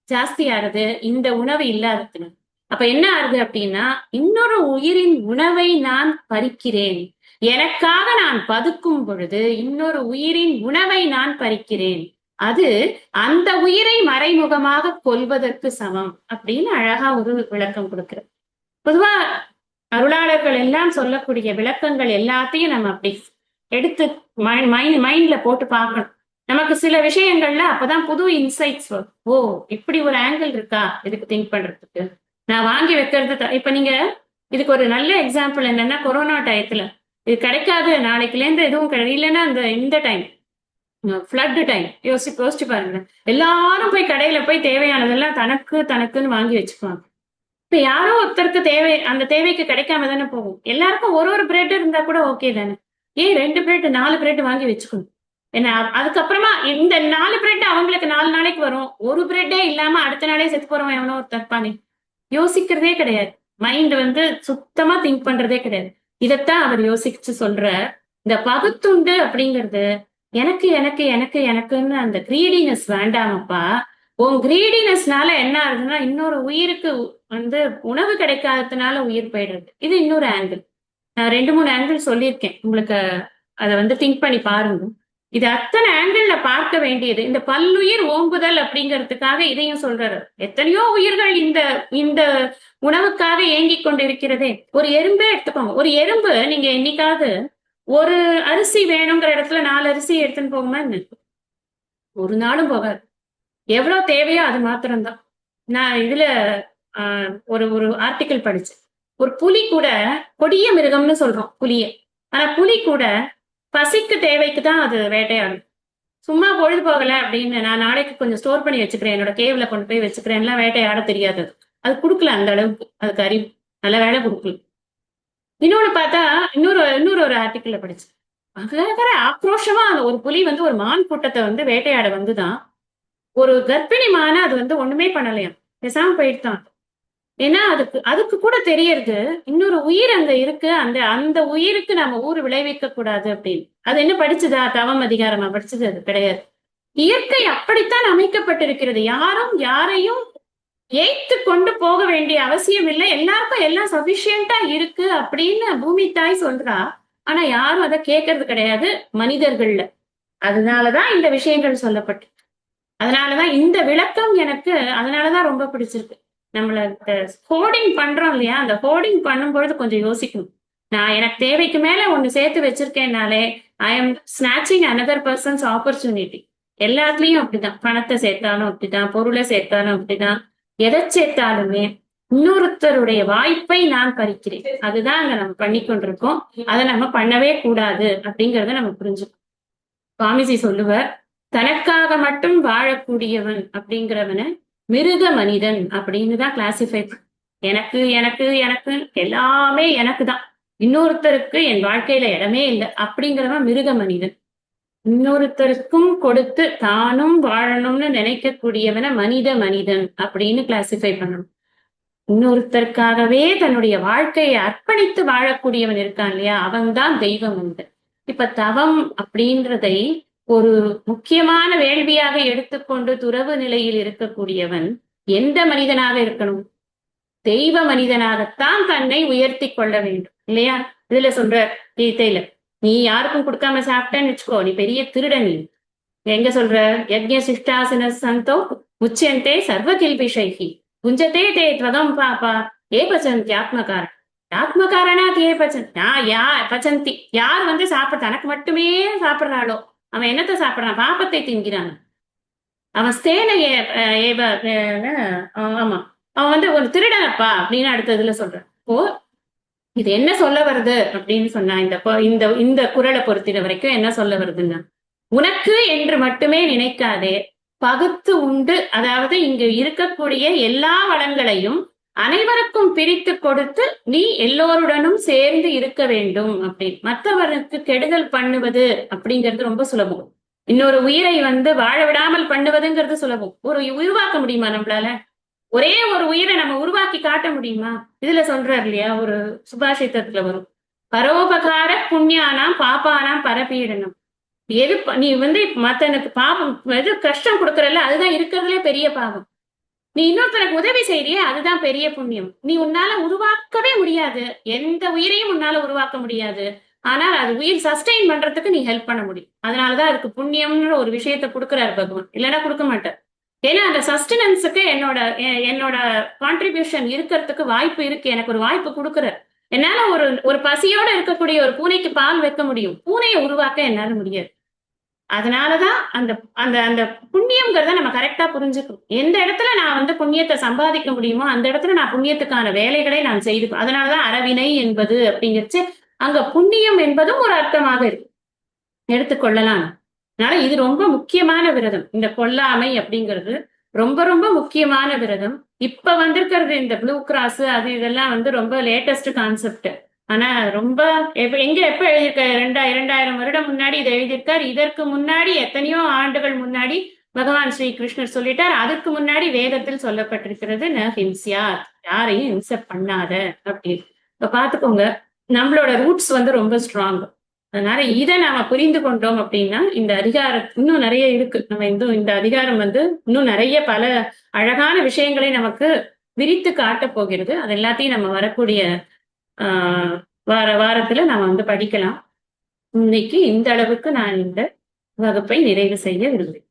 S1: ஜாஸ்தியாகுது இந்த உணவு இல்லாததுன்னு. அப்ப என்ன ஆகுது அப்படின்னா, இன்னொரு உயிரின் உணவை நான் பறிக்கிறேன். எனக்காக நான் பதுக்கும் பொழுது இன்னொரு உயிரின் உணவை நான் பறிக்கிறேன். அது அந்த உயிரை மறைமுகமாக கொல்வதற்கு சமம் அப்படின்னு அழகா ஒரு விளக்கம் கொடுக்கிறது. பொதுவா அருளாளர்கள் எல்லாம் சொல்லக்கூடிய விளக்கங்கள் எல்லாத்தையும் நம்ம அப்படி எடுத்து மைண்ட்ல போட்டு பார்க்கணும். நமக்கு சில விஷயங்கள்ல அப்பதான் புது இன்சைட்ஸ் வரும். ஓ, இப்படி ஒரு ஆங்கிள் இருக்கா இதுக்கு திங்க் பண்றதுக்கு, நான் வாங்கி வைக்கிறது. இப்ப நீங்க இதுக்கு ஒரு நல்ல எக்ஸாம்பிள் என்னன்னா, கொரோனா டயத்துல இது கிடைக்காது, நாளைக்குல இருந்து எதுவும் இல்லைன்னா இந்த டைம் ஃபிளட் டைம் யோசிச்சு பாருங்க. எல்லாரும் போய் கடையில போய் தேவையானதெல்லாம் தனக்குன்னு வாங்கி வச்சுக்குவாங்க. இப்ப யாரோ ஒருத்தருக்கு அந்த தேவைக்கு கிடைக்காம தானே போகும். எல்லாருக்கும் ஒரு பிரெட் இருந்தா கூட ஓகே தானே. ஏன் 2 பிரெட் 4 பிரெட் வாங்கி வச்சுக்கணும்? என்ன அதுக்கப்புறமா இந்த 4 பிரெட் அவங்களுக்கு 4 நாளைக்கு வரும். ஒரு பிரெட்டே இல்லாம அடுத்த நாளே செத்து போறவன் எவனோ ஒரு தற்பானே. யோசிக்கிறதே கிடையாது. மைண்ட் வந்து சுத்தமா திங்க் பண்றதே கிடையாது. இதைத்தான் அவர் யோசிச்சு சொல்ற. இந்த பகுத்துண்டு அப்படிங்கிறது எனக்கு எனக்கு எனக்கு எனக்குன்னு அந்த கிரீடினஸ் வேண்டாமப்பா. உன் கிரீடினஸ்னால என்ன ஆகுதுன்னா, இன்னொரு உயிருக்கு வந்து உணவு கிடைக்காததுனால உயிர் போயிடுறது. இது இன்னொரு ஆங்கிள். நான் 2-3 ஆங்கிள் சொல்லியிருக்கேன் உங்களுக்கு, அதை வந்து திங்க் பண்ணி பாருங்க. இது அத்தனை ஆங்கிள் பார்க்க வேண்டியது. இந்த பல்லுயிர் ஓம்புதல் அப்படிங்கிறதுக்காக இதையும் சொல்றாரு. எத்தனையோ உயிர்கள் இந்த உணவுக்காக ஏங்கிக் கொண்டு இருக்கிறதே. ஒரு எறும்பே எடுத்துக்கோங்க. ஒரு எறும்பு நீங்க என்னைக்காவது ஒரு அரிசி வேணுங்கிற இடத்துல 4 அரிசி எடுத்துன்னு போகுமா? ஒரு நாளும் போகாது. எவ்வளவு தேவையோ அது மாத்திரம்தான். நான் இதுல ஒரு ஆர்டிக்கிள் படிச்சேன். ஒரு புலி கூட, கொடிய மிருகம்னு சொல்றோம் புலிய, ஆனா புலி கூட பசிக்கு தேவைக்கு தான் அது வேட்டையாடும். சும்மா பொழுது போகல அப்படின்னு நான் நாளைக்கு கொஞ்சம் ஸ்டோர் பண்ணி வச்சுக்கிறேன், என்னோட கேவ்ல கொண்டு போய் வச்சுக்கிறேன்லாம் வேட்டையாட தெரியாது. அது கொடுக்கல அந்த அளவுக்கு, அதுக்கு அறிவு நல்ல வேலை கொடுக்கல. இன்னொன்னு பார்த்தா இன்னொரு ஒரு ஆர்டிக்கிள்ல படிச்சு பயங்கர ஆக்ரோஷமா ஒரு புலி வந்து ஒரு மான் கூட்டத்தை வந்து வேட்டையாட வந்துதான் ஒரு கர்ப்பிணி மான அது வந்து ஒண்ணுமே பண்ணலையாம், பேசாம போயிட்டுதான். ஏன்னா அதுக்கு கூட தெரியறது இன்னொரு உயிர் அங்க இருக்கு, அந்த உயிருக்கு நம்ம ஊர் விளைவிக்க கூடாது அப்படின்னு. அது என்ன படிச்சுதா? தவம் அதிகாரமா படிச்சது? அது கிடையாது. இயற்கை அப்படித்தான் அமைக்கப்பட்டிருக்கிறது. யாரும் யாரையும் ஏய்த்து கொண்டு போக வேண்டிய அவசியம் இல்லை. எல்லாருக்கும் எல்லாம் சபிஷியண்டா இருக்கு அப்படின்னு பூமி தாய் சொல்றா. ஆனா யாரும் அதை கேட்கறது கிடையாது மனிதர்கள்ல. அதனாலதான் இந்த விஷயங்கள் சொல்லப்பட்டு, அதனாலதான் இந்த விளக்கம் எனக்கு அதனாலதான் ரொம்ப பிடிச்சிருக்கு. நம்மள இந்த ஹோர்டிங் பண்றோம் இல்லையா, அந்த ஹோர்டிங் பண்ணும்பொழுது கொஞ்சம் யோசிக்கணும். நான் எனக்கு தேவைக்கு மேல ஒண்ணு சேர்த்து வச்சிருக்கேன்னாலே I am snatching another person's opportunity. எல்லாத்துலயும் அப்படிதான். பணத்தை சேர்த்தாலும் அப்படிதான், பொருளை சேர்த்தாலும் அப்படிதான், எதை சேர்த்தாலுமே இன்னொருத்தருடைய வாய்ப்பை நான் பறிக்கிறேன். அதுதான் அங்க நம்ம பண்ணி கொண்டிருக்கோம். அதை நம்ம பண்ணவே கூடாது அப்படிங்கறத நம்ம புரிஞ்சுக்கணும். சுவாமிஜி சொல்லுவார், தனக்காக மட்டும் வாழக்கூடியவன் அப்படிங்கிறவனை மிருக மனிதன் அப்படின்னு தான் கிளாசிஃபை. எனக்கு எனக்கு எனக்கு எல்லாமே எனக்கு தான், இன்னொருத்தருக்கு என் வாழ்க்கையில இடமே இல்லை அப்படிங்கிறவன் மிருக மனிதன். இன்னொருத்தருக்கும் கொடுத்து தானும் வாழணும்னு நினைக்கக்கூடியவனை மனித மனிதன் அப்படின்னு கிளாசிஃபை பண்ணணும். இன்னொருத்தருக்காகவே தன்னுடைய வாழ்க்கையை அர்ப்பணித்து வாழக்கூடியவன் இருக்கான் இல்லையா, அவன் தான் தெய்வ மனிதன். இப்ப தவம் அப்படின்றதை ஒரு முக்கியமான வேள்வியாக எடுத்துக்கொண்டு துறவு நிலையில் இருக்கக்கூடியவன் எந்த மனிதனாக இருக்கணும்? தெய்வ மனிதனாகத்தான் தன்னை உயர்த்தி கொள்ள வேண்டும் இல்லையா? இதுல சொல்ற கீதையில, நீ யாருக்கும் கொடுக்காம சாப்பிட்டேன்னு வச்சுக்கோ, நீ பெரிய திருடன். நீ எங்க சொல்ற, யஜ்ஞ சிஷ்டாசன சந்தோ உச்சந்தே சர்வ கில்பிஷைகி குஞ்சதே தே துவகம் பாப்பா ஏ பச்சந்தி ஆத்மகாரன். ஆத்மகாரனா ஏ பச்சந்தி, யார் வந்து சாப்பிட தனக்கு மட்டுமே சாப்பிடுறாளோ அவன் என்னத்தை சாப்பிடுறான்? பாப்பத்தை திங்கிறான். அவன் ஸ்தேனைய ஆமா, அவன் வந்து ஒரு திருடனப்பா அப்படின்னு அடுத்ததுல சொல்றான். இப்போ இது என்ன சொல்ல வருது அப்படின்னு சொன்னா, இந்த இந்த குறளை பொறுத்தின வரைக்கும் என்ன சொல்ல வருதுன்னா, உனக்கு என்று மட்டுமே நினைக்காதே, பகுத்து உண்டு. அதாவது இங்கு இருக்கக்கூடிய எல்லா வளங்களையும் அனைவருக்கும் பிரித்து கொடுத்து நீ எல்லோருடனும் சேர்ந்து இருக்க வேண்டும். அப்படி மற்றவருக்கு கெடுதல் பண்ணுவது அப்படிங்கிறது ரொம்ப சுலபம். இன்னொரு உயிரை வந்து வாழ விடாமல் பண்ணுவதுங்கிறது சுலபம். ஒரு உருவாக்க முடியுமா நம்மளால? ஒரே ஒரு உயிரை நம்ம உருவாக்கி காட்ட முடியுமா? இதுல சொல்றாரு இல்லையா, ஒரு சுபாஷிதத்துல வரும், பரோபகார புண்ணியானாம் பாப்பானாம் பரபீடனம். எது நீ வந்து மத்தனுக்கு பாவம் எது கஷ்டம் கொடுக்கறல்ல, அதுதான் இருக்கிறதுலே பெரிய பாவம். நீ இன்னொருத்தனுக்கு உதவி செய்யறிய, அதுதான் பெரிய புண்ணியம். நீ உன்னால உருவாக்கவே முடியாது, எந்த உயிரையும் உன்னால உருவாக்க முடியாது. ஆனால் அது உயிர் சஸ்டெயின் பண்றதுக்கு நீ ஹெல்ப் பண்ண முடியும். அதனாலதான் அதுக்கு புண்ணியம்ன்ற ஒரு விஷயத்த கொடுக்குறாரு பகவான், இல்லைன்னா கொடுக்க மாட்டார். ஏன்னா அந்த சஸ்டெனன்ஸுக்கு என்னோட கான்ட்ரிபியூஷன் இருக்கிறதுக்கு வாய்ப்பு இருக்கு. எனக்கு ஒரு வாய்ப்பு கொடுக்குற, என்னால ஒரு ஒரு பசியோட இருக்கக்கூடிய ஒரு பூனைக்கு பால் வைக்க முடியும், பூனையை உருவாக்க என்னால முடியாது. அதனாலதான் அந்த அந்த அந்த புண்ணியம்ங்கிறத நம்ம கரெக்டா புரிஞ்சுக்கணும். எந்த இடத்துல நான் வந்து புண்ணியத்தை சம்பாதிக்க முடியுமோ அந்த இடத்துல நான் புண்ணியத்துக்கான வேலைகளை நான் செய்து. அதனாலதான் அறவினை என்பது அப்படிங்கிறச்சு அங்க புண்ணியம் என்பதும் ஒரு அர்த்தமாக இருக்கு, எடுத்துக்கொள்ளலாம். அதனால இது ரொம்ப முக்கியமான விரதம். இந்த கொல்லாமை அப்படிங்கிறது ரொம்ப ரொம்ப முக்கியமான விரதம். இப்ப வந்திருக்கிறது இந்த ப்ளூ கிராஸ் அது இதெல்லாம் வந்து ரொம்ப லேட்டஸ்ட் கான்செப்ட். ஆனா ரொம்ப எங்க எப்ப எழுதியிருக்க, 2000 வருடம் முன்னாடி இதை எழுதியிருக்கார். இதற்கு முன்னாடி எத்தனையோ ஆண்டுகள் முன்னாடி பகவான் ஸ்ரீ கிருஷ்ணர் சொல்லிட்டார். அதுக்கு முன்னாடி வேதத்தில் சொல்லப்பட்டிருக்கிறது, ந ஹிம்சியா, யாரையும் ஹிம்சை பண்ணாத அப்படின்னு. இப்ப பாத்துக்கோங்க, நம்மளோட ரூட்ஸ் வந்து ரொம்ப ஸ்ட்ராங். அதனால இதை நாம புரிந்து கொண்டோம் அப்படின்னா இந்த அதிகாரம் இன்னும் நிறைய இருக்கு. நம்ம இந்த அதிகாரம் வந்து இன்னும் நிறைய பல அழகான விஷயங்களை நமக்கு விரித்து காட்ட போகிறது. அது எல்லாத்தையும் நம்ம வரக்கூடிய வாரத்துல நாம வந்து படிக்கலாம். இன்னைக்கு இந்த அளவுக்கு நான் இந்த வகுப்பை நிறைவு செய்ய விரும்புகிறேன்.